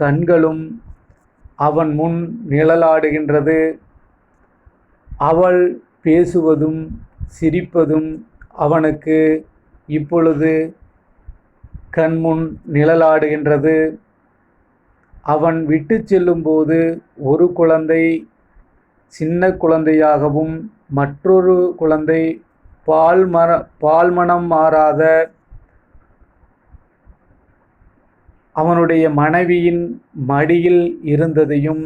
கண்களும் அவன் முன் நிழலாடுகின்றது. அவள் பேசுவதும் சிரிப்பதும் அவனுக்கு இப்பொழுது கண்முன் நிழலாடுகின்றது. அவன் விட்டு செல்லும்போது ஒரு குழந்தை சின்ன குழந்தையாகவும் மற்றொரு குழந்தை பால்மணம் மாறாத அவனுடைய மனைவியின் மடியில் இருந்ததையும்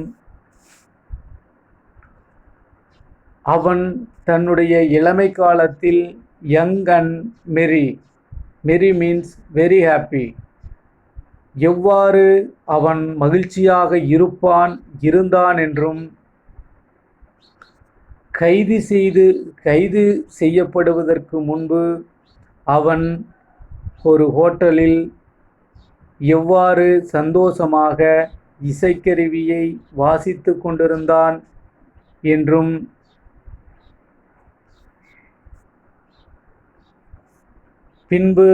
அவன் தன்னுடைய இளமை காலத்தில் யங் அண்ட் மெரி மீன்ஸ் வெரி ஹாப்பி, எவ்வாறு அவன் மகிழ்ச்சியாக இருந்தான் என்றும் கைது செய்யப்படுவதற்கு முன்பு அவன் ஒரு ஹோட்டலில் எவ்வாறு சந்தோஷமாக இசைக்கருவியை வாசித்து கொண்டிருந்தான் என்றும் பின்பு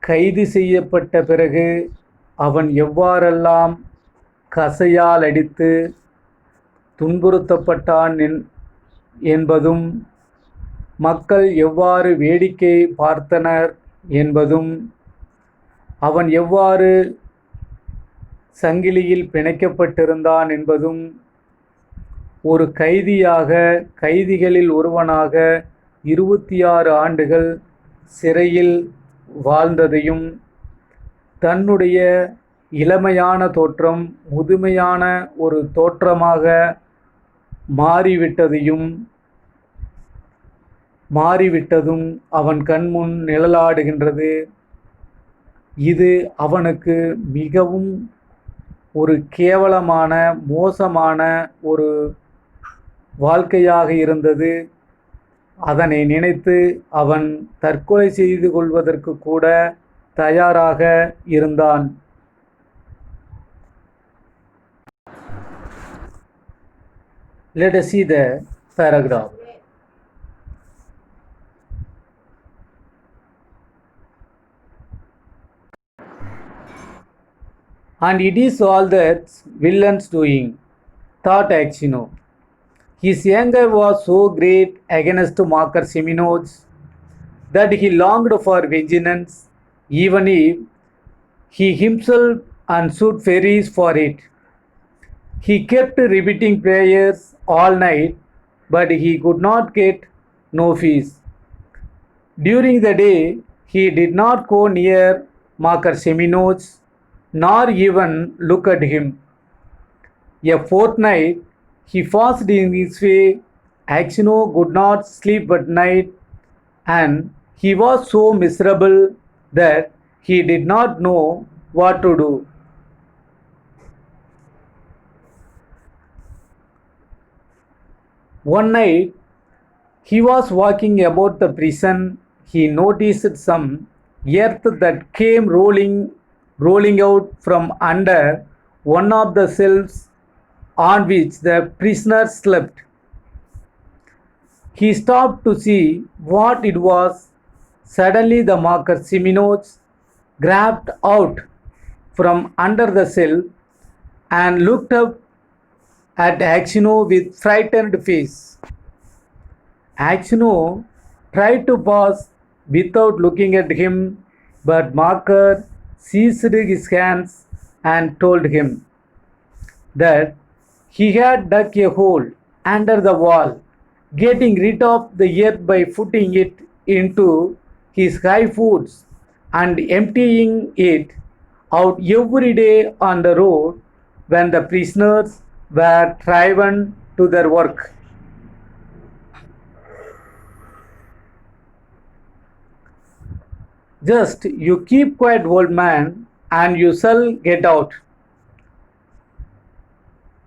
கைது செய்யப்பட்ட பிறகு அவன் எவ்வாறெல்லாம் கசையால் அடித்து துன்புறுத்தப்பட்டான் என்பதும் மக்கள் எவ்வாறு வேடிக்கை பார்த்தனர் என்பதும் அவன் எவ்வாறு சங்கிலியில் பிணைக்கப்பட்டிருந்தான் என்பதும் ஒரு கைதிகளில் ஒருவனாக 26 ஆண்டுகள் சிறையில் வாழ்ந்ததையும் தன்னுடைய இளமையான தோற்றம் முதுமையான ஒரு தோற்றமாக மாறிவிட்டதும் அவன் கண்முன் நிழலாடுகின்றது. இது அவனுக்கு மிகவும் ஒரு கேவலமான மோசமான ஒரு வாழ்க்கையாக இருந்தது. அதனை நினைத்து அவன் தற்கொலை செய்து கொள்வதற்கு கூட தயாராக இருந்தான். Let us see the paragraph. And it is all that villain's doing, thought Acino. His anger was so great against Marker Seminoles that he longed for vengeance, even if he himself should perish for it. He kept repeating prayers all night, but he could not get no peace. During the day, he did not go near Marker Seminoles, nor even look at him. A fortnight He fasted in his way. Actiono could not sleep at night, and he was so miserable that he did not know what to do. One night, he was walking about the prison. He noticed some earth that came rolling out from under one of the cells on which the prisoners slept. He stopped to see what it was. Suddenly, the marker Siminos grabbed out from under the cell and looked up at Axino with frightened face. Axino tried to pass without looking at him, but Marker seized his hands and told him that he had dug a hole under the wall, getting rid of the earth by putting it into his high foods and emptying it out every day on the road when the prisoners were driven to their work. Just you keep quiet, old man, and you shall get out.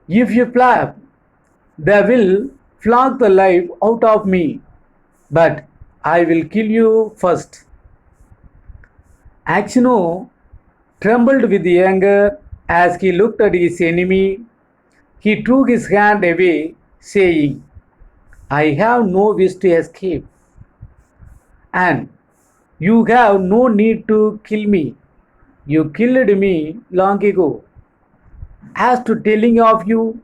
If you flap, they will flog the life out of me, but I will kill you first. Axino trembled with anger as he looked at his enemy. He drew his hand away, saying, I have no wish to escape, and you have no need to kill me. You killed me long ago. As to telling of you,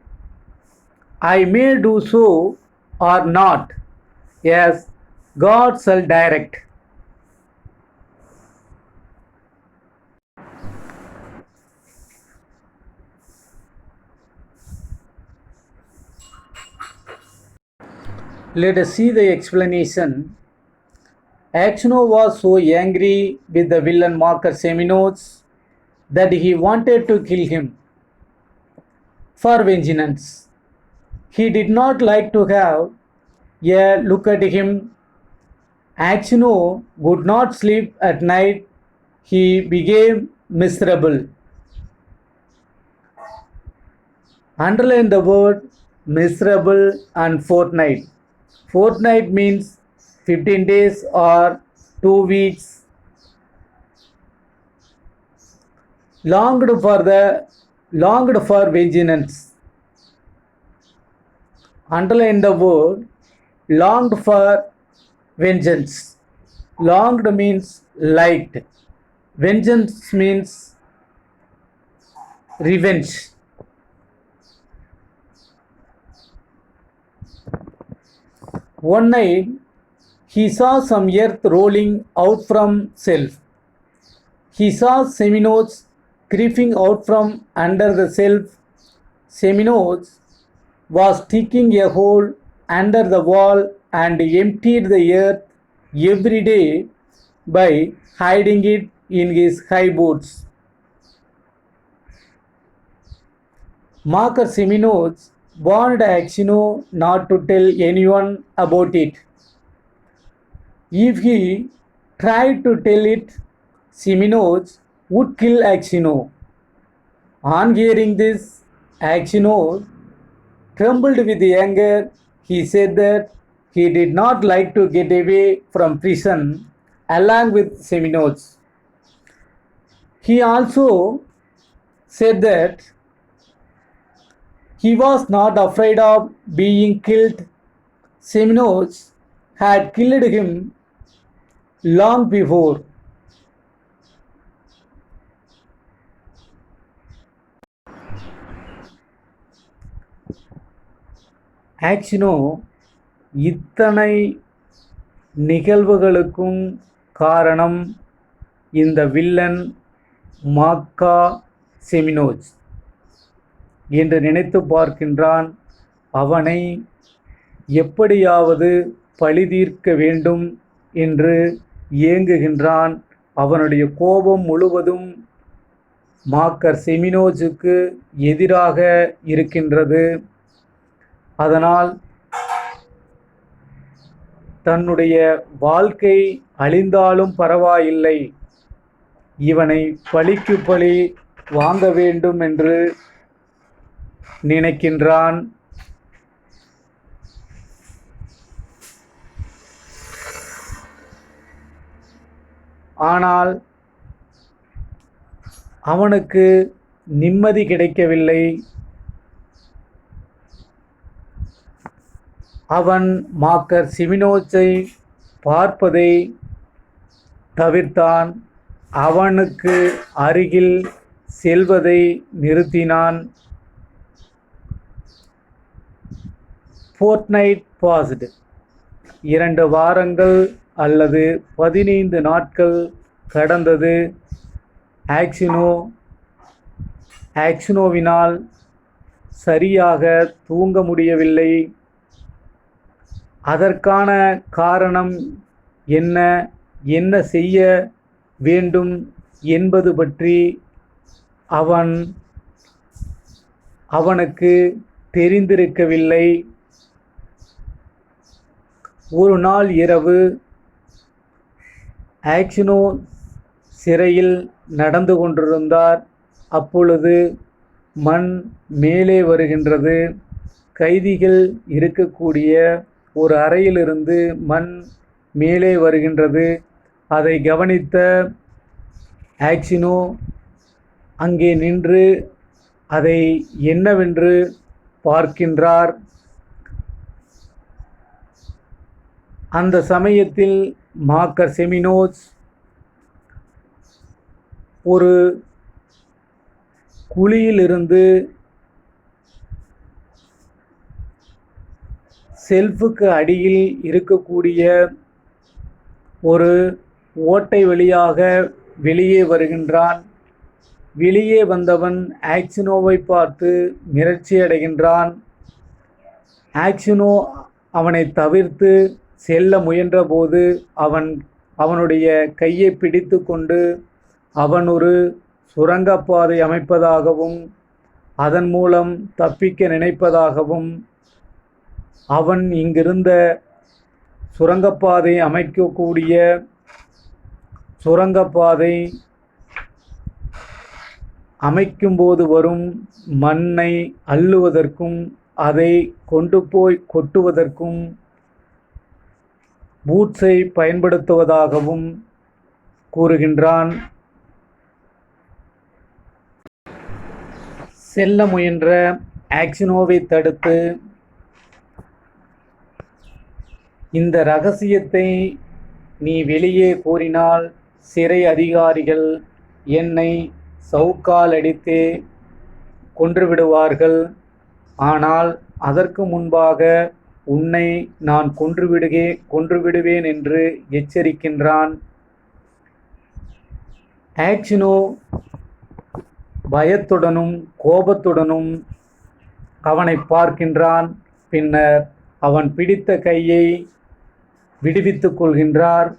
I may do so or not. Yes, God shall direct. Let us see the explanation. Axno was so angry with the villain Marker Seminos that he wanted to kill him for vengeance. He did not like to have a look at him. Axno would not sleep at night. He became miserable. Underline the word miserable and fortnight. Fortnight means 15 days or 2 weeks. Longed for vengeance. Underline the word longed for vengeance. Longed means liked. Vengeance means revenge. One night, he saw some earth rolling out from shelf. He saw Seminos creeping out from under the shelf. Seminos was digging a hole under the wall and emptied the earth every day by hiding it in his high boots. Marker Seminos warned Axino not to tell anyone about it. If he tried to tell it, Seminos would kill Axino. On hearing this, Axino trembled with anger. He said that he did not like to get away from prison along with Seminos. He also said that he was not afraid of being killed. Seminos had killed him long before. ஆக்சினோ இத்தனை நிகழ்வுகளுக்கும் காரணம் இந்த villain maca செமினோஸ் என்று நினைத்து பார்க்கின்றான். அவனை எப்படியாவது பழிதீர்க்க வேண்டும் என்று ஏங்குகின்றான். அவனுடைய கோபம் முழுவதும் மாக்கர் செமினோஸுக்கு எதிராக இருக்கின்றது. அதனால் தன்னுடைய வாழ்க்கை அழிந்தாலும் பரவாயில்லை, இவனை பழிக்கு பழி வாங்க வேண்டும் என்று நினைக்கின்றான். ஆனால் அவனுக்கு நிம்மதி கிடைக்கவில்லை. அவன் மாக்கர் சிமினோஸை பார்ப்பதை தவிர்த்தான். அவனுக்கு அருகில் செல்வதை நிறுத்தினான். Fortnite passed. 2 வாரங்கள் அல்லது 15 நாட்கள் கடந்தது. ஆக்சினோவினால் சரியாக தூங்க முடியவில்லை. அதற்கான காரணம் என்ன, என்ன செய்ய வேண்டும் என்பது பற்றி அவனுக்கு தெரிந்திருக்கவில்லை. ஒரு நாள் இரவு ஆக்சினோ சிறையில் நடந்து கொண்டிருந்தார். அப்பொழுது மண் மேலே வருகின்றது. கைதிகள் இருக்கக்கூடிய ஒரு அறையிலிருந்து மண் மேலே வருகின்றது. அதை கவனித்த ஆக்சினோ அங்கே நின்று அதை என்னவென்று பார்க்கின்றார். அந்த சமயத்தில் மாக்கர் சிமினோஸ் ஒரு குழியிலிருந்து செல்ஃபுக்கு அடியில் இருக்கக்கூடிய ஒரு ஓட்டை வழியாக வெளியே வருகின்றான். வெளியே வந்தவன் ஆக்சினோவை பார்த்து மிரட்சி அடைகின்றான். ஆக்சினோ அவனை தவிர்த்து செல்ல முயன்றபோது அவனுடைய கையை பிடித்து கொண்டு அவன் ஒரு சுரங்கப்பாதை அமைப்பதாகவும் அதன் மூலம் தப்பிக்க நினைப்பதாகவும் அவன் இங்கிருந்த சுரங்கப்பாதை அமைக்கக்கூடிய சுரங்கப்பாதை அமைக்கும்போது வரும் மண்ணை அள்ளுவதற்கும் அதை கொண்டு போய் கொட்டுவதற்கும் பூட்ஸை பயன்படுத்துவதாகவும் கூறுகின்றான். செல்ல முயன்ற ஆக்சினோவை தடுத்து, இந்த இரகசியத்தை நீ வெளியே கூறினால் சிறை அதிகாரிகள் என்னை சவுக்கால் அடித்தே கொன்றுவிடுவார்கள். ஆனால் அதற்கு முன்பாக உன்னை நான் கொன்றுவிடுவேன் என்று எச்சரிக்கின்றான். ஆக்சினோ பயத்துடனும் கோபத்துடனும் அவனை பார்க்கின்றான். பின்னர் அவன் பிடித்த கையை விடுவித்துக் கொள்கின்றார்.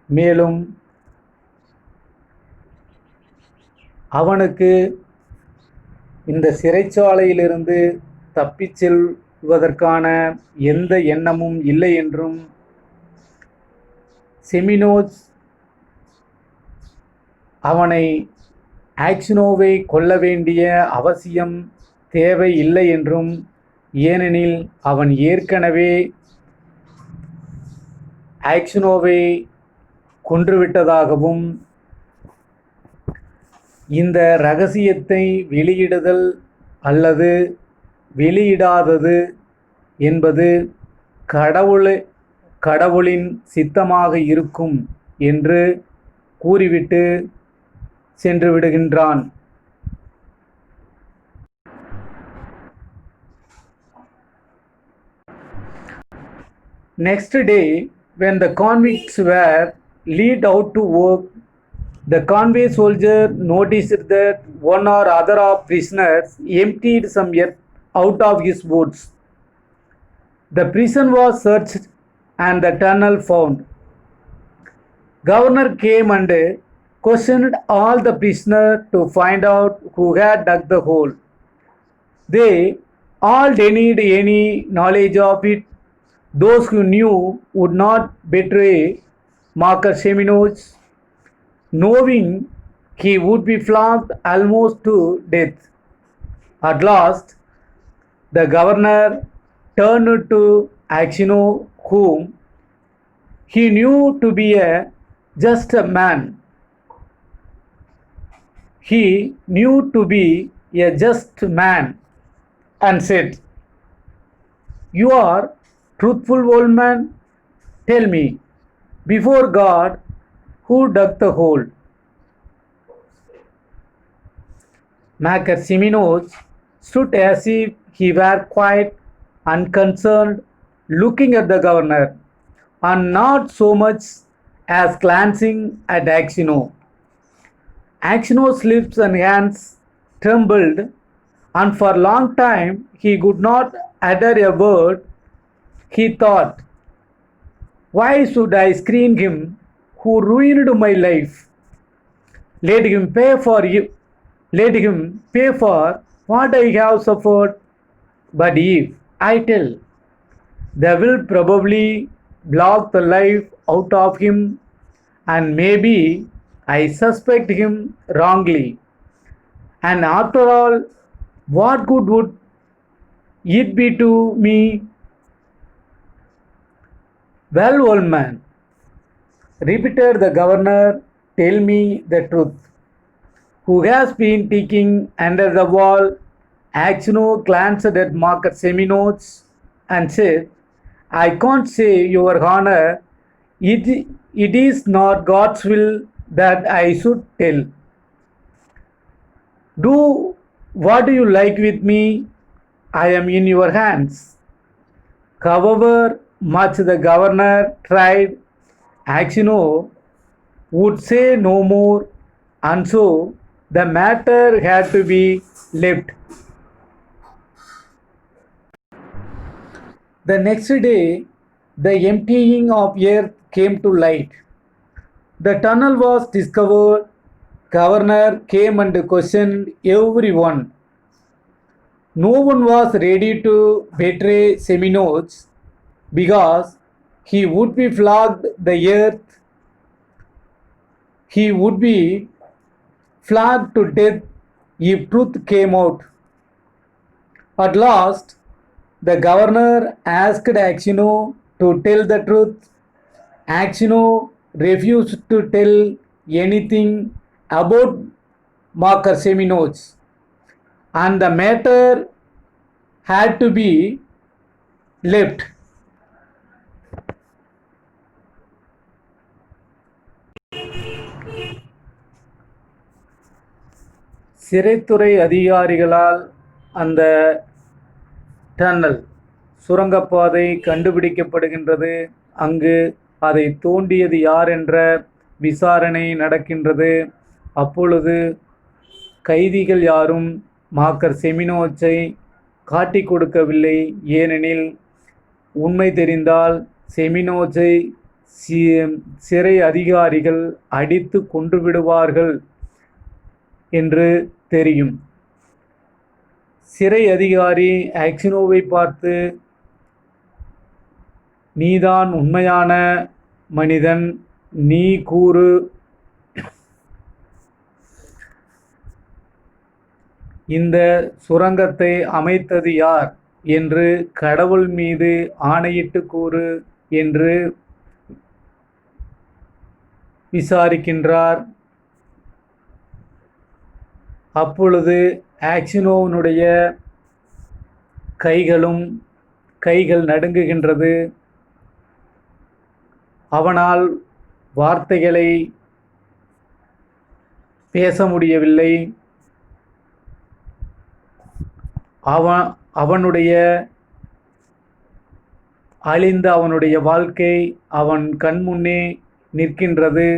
மேலும் அவனுக்கு இந்த சிறைச்சாலையிலிருந்து தப்பிச் செல்வதற்கான எந்த எண்ணமும் இல்லை என்றும், சிமினோஸ் அவனை ஆக்சினோவை கொல்ல வேண்டிய அவசியம் தேவை இல்லை என்றும், ஏனெனில் அவன் ஏற்கனவே ஆக்சினோவை கொன்றுவிட்டதாகவும், இந்த இரகசியத்தை வெளியிடுதல் அல்லது வெளியிடாதது என்பது கடவுளின் சித்தமாக இருக்கும் என்று கூறிவிட்டு சென்று விடுகின்றான். Next day, when the convicts were led out to work, the convoy soldier noticed that one or other of prisoners emptied some earth out of his boots. The prison was searched and the tunnel found. Governor came and questioned all the prisoners to find out who had dug the hole. They All denied any knowledge of it. Those who knew would not betray Marcus Semenus, knowing he would be flogged almost to death. At last, the governor turned to Axino, whom he knew to be a just man. He knew to be a just man and said, "You are truthful, old man. Tell me, before God, who dug the hole?" Macassiminos stood as if he were quite unconcerned, looking at the governor, and not so much as glancing at Axino. Axino's lips and hands trembled, and for a long time he could not utter a word. He thought, "Why should I screen him who ruined my life? Let him pay for you. Let him pay for what I have suffered. But if I tell, they will probably block the life out of him, and maybe I suspect him wrongly. And after all, what good would it be to me?" "Well, old man," repeated the governor, "tell me the truth. Who has been peeking under the wall?" Axino glanced at Marcus Semenus and said, "I can't say, Your Honor. It is not God's will that I should tell. Do what you like with me. I am in your hands." However much the governor tried, Axino would say no more, and so the matter had to be left. The next day, the emptying of earth came to light. The tunnel was discovered. Governor came and questioned everyone. No one was ready to betray Semenus because he would be flogged the earth. He would be flogged to death if truth came out. At last, the governor asked Axino to tell the truth. Axino refused to tell anything about Marcus Semenus, and the matter had to be left. சிறைத்துறை அதிகாரிகளால் அந்த tunnel சுரங்கப்பாதை கண்டுபிடிக்கப்படுகின்றது. அங்கு அதை தோண்டியது யார் என்ற விசாரணை நடக்கின்றது. அப்பொழுது கைதிகள் யாரும் மார்க்கஸ் செமினோஸை காட்டிக் கொடுக்கவில்லை. ஏனெனில் உண்மை தெரிந்தால் செமினோஸை சிறை அதிகாரிகள் அடித்து கொன்றுவிடுவார்கள் என்று தெரியும். சிறை அதிகாரி ஆக்சினோவை பார்த்து, "நீதான் உண்மையான மனிதன், நீ கூறு. இந்த சுரங்கத்தை அமைத்தது யார் என்று கடவுள் மீது ஆணையிட்டு கூறு" என்று விசாரிக்கின்றார். அப்பொழுது ஆக்சினோவினுடைய கைகள் நடுங்குகின்றது. அவனால் வார்த்தைகளை பேச முடியவில்லை. அவனுடைய அழிந்த அவனுடைய வாழ்க்கை அவன் கண்முன்னே நிற்கின்றது.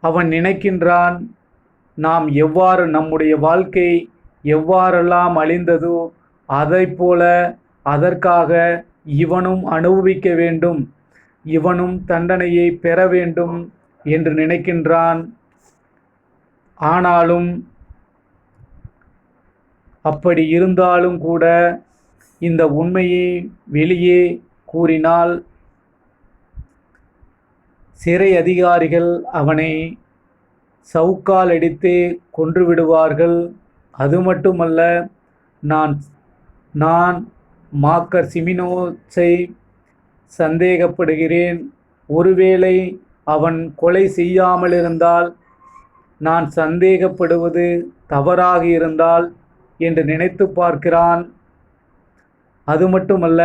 அவன் நினைக்கின்றான், நாம் எவ்வாறு நம்முடைய வாழ்க்கை எவ்வாறெல்லாம் அழிந்ததோ அதைப்போல அதற்காக இவனும் அனுபவிக்க வேண்டும், இவனும் தண்டனையை பெற வேண்டும் என்று நினைக்கின்றான். ஆனாலும் அப்படி இருந்தாலும் கூட இந்த உண்மையை வெளியே கூறினால் சிறை அதிகாரிகள் அவனை சவுக்கால் அடித்து கொன்றுவிடுவார்கள். அது மட்டுமல்ல, நான் நான் மாக்கர் சிமினோஸை சந்தேகப்படுகிறேன். ஒருவேளை அவன் கொலை செய்யாமல் இருந்தால், நான் சந்தேகப்படுவது தவறாக இருந்தால் என்று நினைத்து பார்க்கிறான். அது மட்டுமல்ல,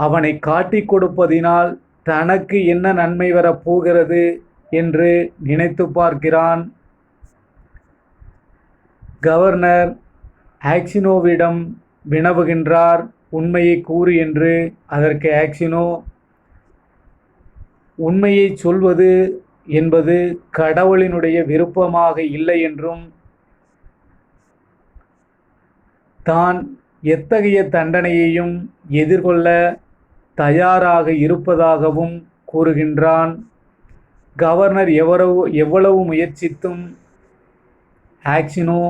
அவனை காட்டிக் கொடுப்பதினால் தனக்கு என்ன நன்மை வரப்போகிறது என்று நினைத்து பார்க்கிறான். கவர்னர் ஆக்சினோவிடம் வினவுகின்றார், உண்மையை கூறு என்று. அதற்கு ஆக்சினோ, உண்மையை சொல்வது என்பது கடவுளினுடைய விருப்பமாக இல்லை என்றும், தான் எத்தகைய தண்டனையையும் எதிர்கொள்ள தயாராக இருப்பதாகவும் கூறுகின்றான். கவர்னர் எவ்வளவு முயற்சித்தும் ஆக்சினோ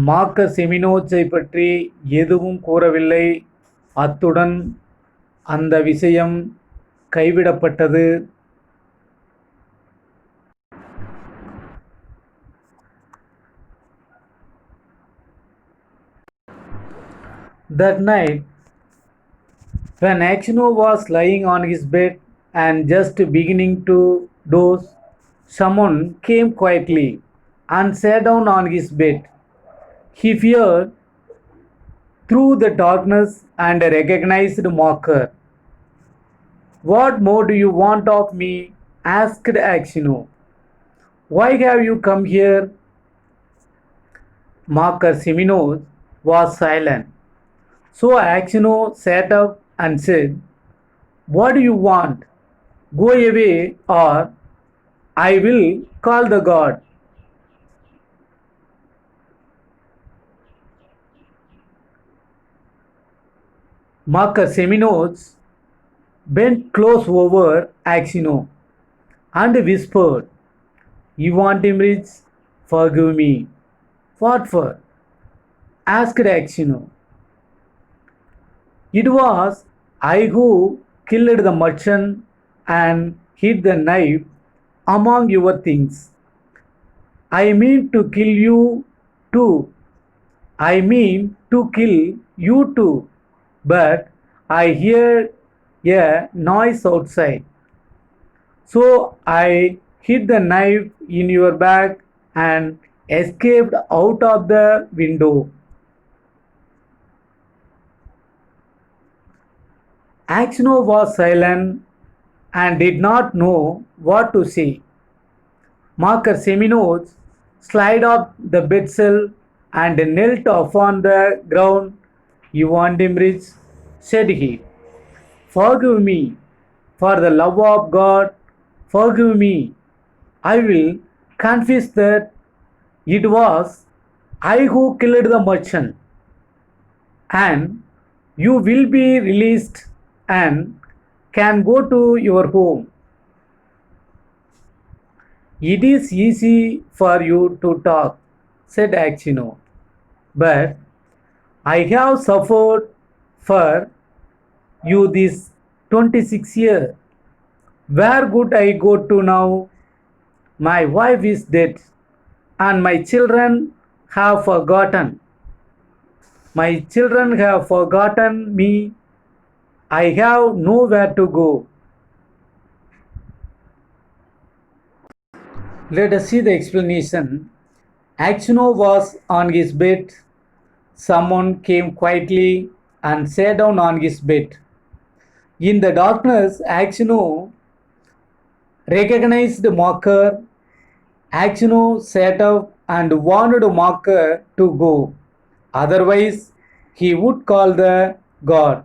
மாக்கர் சிமினோஸை பற்றி எதுவும் கூறவில்லை. அத்துடன் அந்த விஷயம் கைவிடப்பட்டது. That night, when Axino was lying on his bed and just beginning to doze, someone came quietly and sat down on his bed. He peered through the darkness and recognized Mocker. "What more do you want of me?" asked Axino. "Why have you come here?" Mocker Siminos was silent. So Axino sat up and said, "What do you want? Go away, or I will call the god." Marcus Seminos bent close over Axino and whispered, "Ivan Timrich, forgive me." "What for?" asked Axino. "It was I who killed the merchant and hid the knife among your things. I mean to kill you too. I mean to kill you too. But I heard a noise outside. So I hid the knife in your bag and escaped out of the window." Axino was silent and did not know what to say. Marcus Seminos slid off the bedcell and knelt upon the ground. "Ivan Dimrich," said he, "forgive me. For the love of God, forgive me. I will confess that it was I who killed the merchant, and you will be released and can go to your home." "It is easy for you to talk," said Axino, "but I have suffered for you this 26 years. Where could I go to now? My wife is dead, and my children have forgotten. My children have forgotten me. I have nowhere to go." Let us see the explanation. Axino was on his bed. Someone came quietly and sat down on his bed. In the darkness, Axino recognized Mocker. Axino sat up and wanted Mocker to go. Otherwise, he would call the god.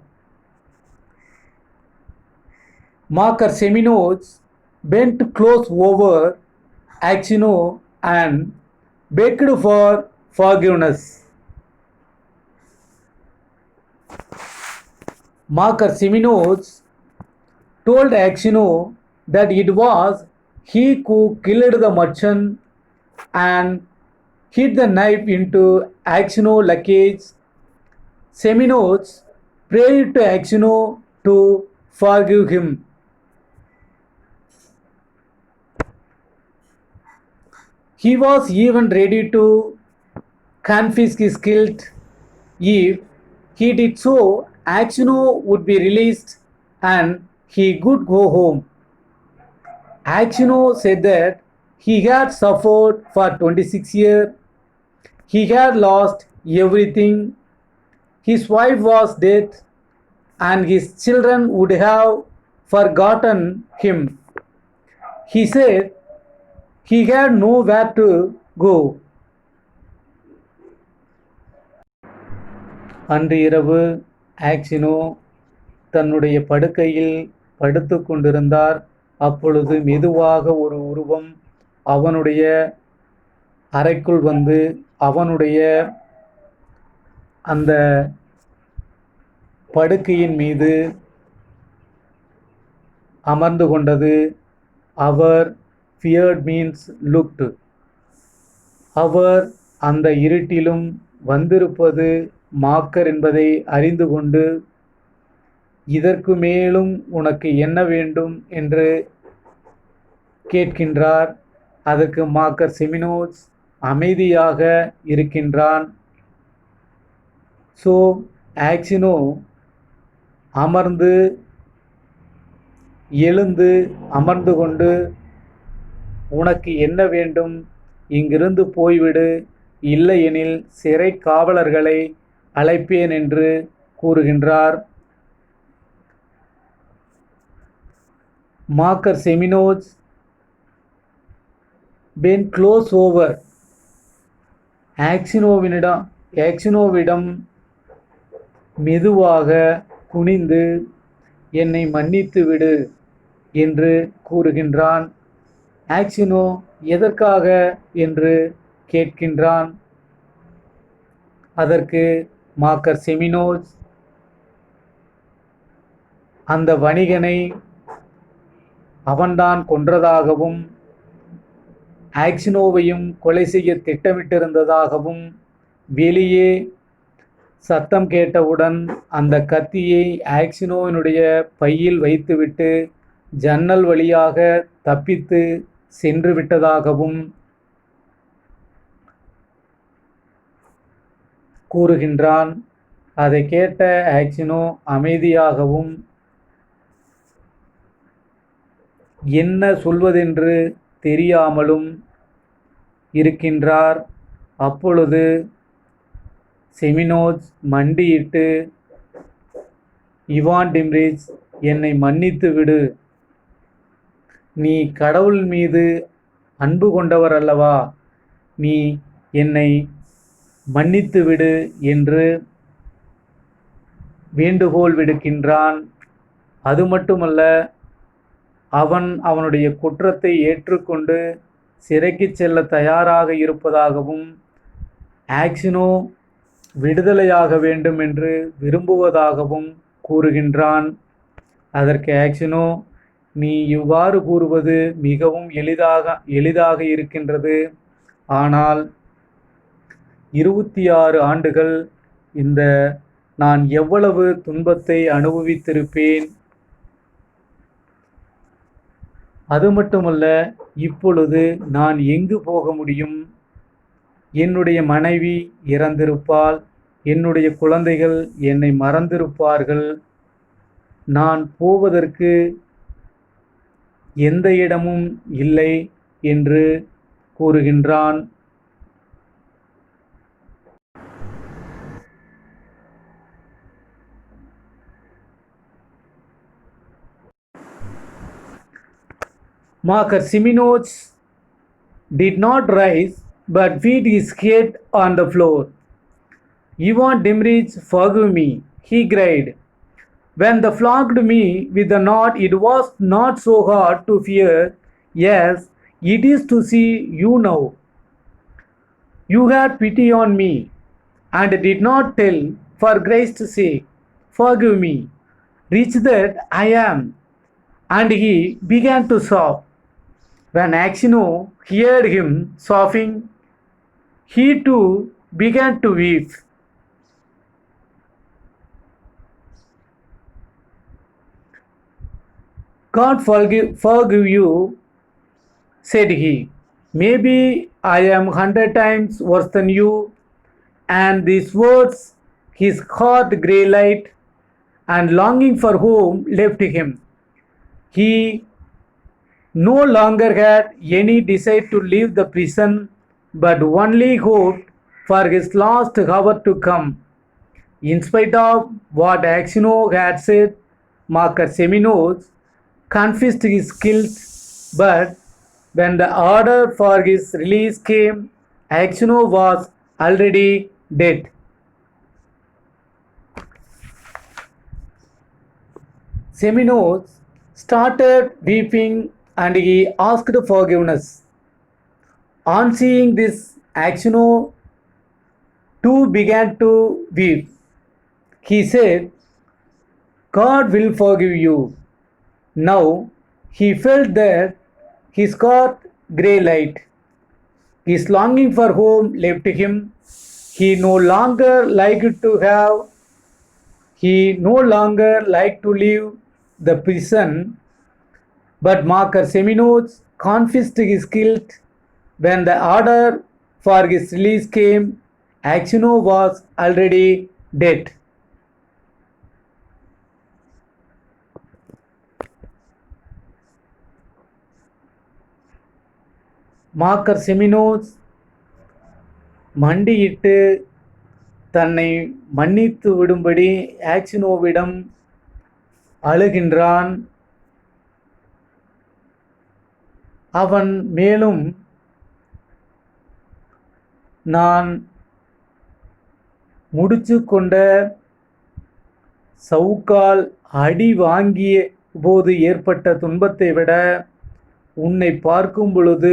Marcus Seminos bent close over Axino and begged for forgiveness. Marcus Seminos told Axino that it was he who killed the merchant and hid the knife into Axino luggage. Seminoles prayed to Axino to forgive him. He was even ready to confess his guilt. If he did so, Axino would be released and he could go home. Axino said that he had suffered for 26 years. He had lost everything. His wife was dead and his children would have forgotten him. He said he had nowhere to go. அன்று இரவு ஆக்சினோ தன்னுடைய படுக்கையில் படுத்து கொண்டிருந்தார். அப்பொழுது மெதுவாக ஒரு உருவம் அவனுடைய அறைக்குள் வந்து அவனுடைய அந்த படுக்கையின் மீது அமர்ந்து கொண்டது. அவர் feared means looked. அவர் அந்த இருட்டிலும் வந்திருப்பது மாக்கர் என்பதை அறிந்து கொண்டு, இதற்கு மேலும் உனக்கு என்ன வேண்டும் என்று கேட்கின்றார். அதற்கு மாக்கர் செமினோஸ் அமைதியாக இருக்கின்றான். ஸோ ஆக்சினோ எழுந்து அமர்ந்து கொண்டு, உனக்கு என்ன வேண்டும், இங்கிருந்து போய்விடு, இல்லையெனில் சிறை காவலர்களை அழைப்பேன் என்று கூறுகின்றார். மாக்கர் செமினோஸ் பென் க்ளோஸ் ஓவர் ஆக்சினோவிடம் மெதுவாக குனிந்து என்னை மன்னித்து விடு என்று கூறுகின்றான். ஆக்சினோ எதற்காக என்று கேட்கின்றான். அதற்கு மாக்கர் செமினோஸ் அந்த வணிகனை அவன்தான் கொன்றதாகவும் ஆக்சினோவையும் கொலை செய்ய திட்டமிட்டிருந்ததாகவும், வெளியே சத்தம் கேட்டவுடன் அந்த கத்தியை ஆக்சினோவினுடைய பையில் வைத்துவிட்டு ஜன்னல் வழியாக தப்பித்து சென்று விட்டதாகவும் கூறுகின்றான். அதை கேட்ட ஆக்சினோ அமைதியாகவும் என்ன சொல்வதென்று தெரியாமலும் இருக்கின்றார். அப்பொழுது செமினோஸ் மண்டியிட்டு, இவான் டிம்ரிச், என்னை மன்னித்து விடு, நீ கடவுள் மீது அன்பு கொண்டவர் அல்லவா, நீ என்னை மன்னித்து விடு என்று வேண்டுகோள் விடுக்கின்றான். அது மட்டுமல்ல, அவனுடைய குற்றத்தை ஏற்றுக்கொண்டு சிறைக்கு செல்ல தயாராக இருப்பதாகவும், ஆக்சினோ விடுதலையாக வேண்டும் என்று விரும்புவதாகவும் கூறுகின்றான். அதற்கு ஆக்சினோ, நீ இவ்வாறு கூறுவது மிகவும் எளிதாக இருக்கின்றது. ஆனால் 26 ஆண்டுகள் நான் எவ்வளவு துன்பத்தை அனுபவித்திருப்பேன். அது மட்டுமல்ல, இப்பொழுது நான் எங்கு போக முடியும்? என்னுடைய மனைவி இறந்திருப்பாள், என்னுடைய குழந்தைகள் என்னை மறந்திருப்பார்கள், நான் போவதற்கு எந்த இடமும் இல்லை என்று கூறுகின்றான். Marker Siminos did not rise but beat his head on the floor. Ivan Dimrich, forgive me, he cried. When they flogged me with the knot, it was not so hard to fear. Yes, it is to see you now. You had pity on me and did not tell, for Christ's sake, forgive me. Rich that I am. And he began to sob. When Axino heard him sobbing, He too began to weep. God forgive you, said he. Maybe I am 100 times worse than you. And these words, his heart grey light, and longing for home left him. He no longer had any desire to leave the prison, but only hoped for his last hour to come. In spite of what Axino had said, Marker Seminos confessed his guilt, but when the order for his release came, Axino was already dead. Seminos started weeping and he asked forgiveness. On seeing this, Axino too began to weep. He said, God will forgive you. Now he felt that his heart grey light. His longing for home left him. He no longer liked to leave the prison, but Marker Seminos confessed his guilt. When the order for his release came, Axino was already dead. மார்க்கர் செமினோஸ் மண்டியிட்டு தன்னை மன்னித்து விடும்படி ஆக்சினோவிடம் அழுகின்றான். அவன் மேலும், நான் முடிச்சு கொண்ட சவுக்கால் அடி வாங்கிய போது ஏற்பட்ட துன்பத்தை விட உன்னை பார்க்கும் பொழுது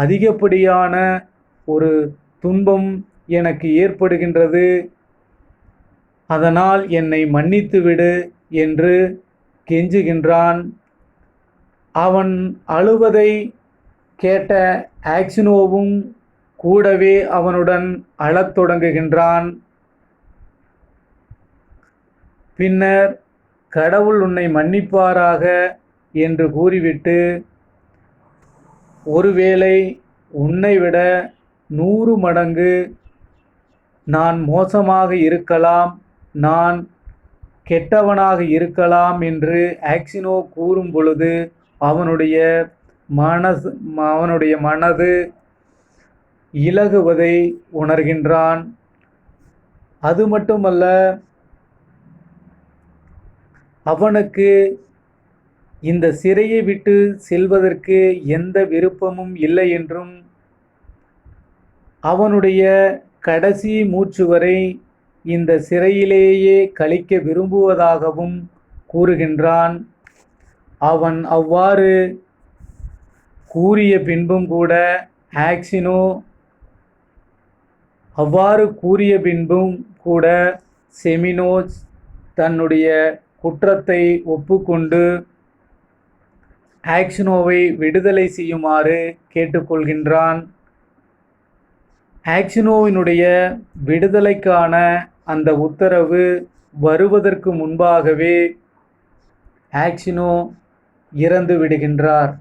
அதிகப்படியான ஒரு துன்பம் எனக்கு ஏற்படுகின்றது. அதனால் என்னை மன்னித்துவிடு என்று கெஞ்சுகின்றான். அவன் அழுவதை கேட்ட ஆக்சினோவும் கூடவே அவனுடன் அழத் தொடங்குகின்றான். பின்னர் கடவுள் உன்னை மன்னிப்பாராக என்று கூறிவிட்டு, ஒருவேளை உன்னை விட 100 மடங்கு நான் மோசமாக இருக்கலாம், நான் கெட்டவனாக இருக்கலாம் என்று ஆக்சினோ கூறும் பொழுது அவனுடைய மனது இலகுவதை உணர்கின்றான். அது மட்டுமல்ல, அவனுக்கு இந்த சிறையை விட்டு செல்வதற்கு எந்த விருப்பமும் இல்லை என்றும், அவனுடைய கடைசி மூச்சு வரை இந்த சிறையிலேயே கழிக்க விரும்புவதாகவும் கூறுகின்றான். அவன் அவ்வாறு கூறிய பின்பும் கூட செமினோஸ் தன்னுடைய குற்றத்தை ஒப்புக்கொண்டு ஆக்சினோவை விடுதலை செய்யுமாறு கேட்டுக்கொள்கின்றான். ஆக்சினோவினுடைய விடுதலைக்கான அந்த உத்தரவு வருவதற்கு முன்பாகவே ஆக்சினோ இறந்து விடுகின்றார்.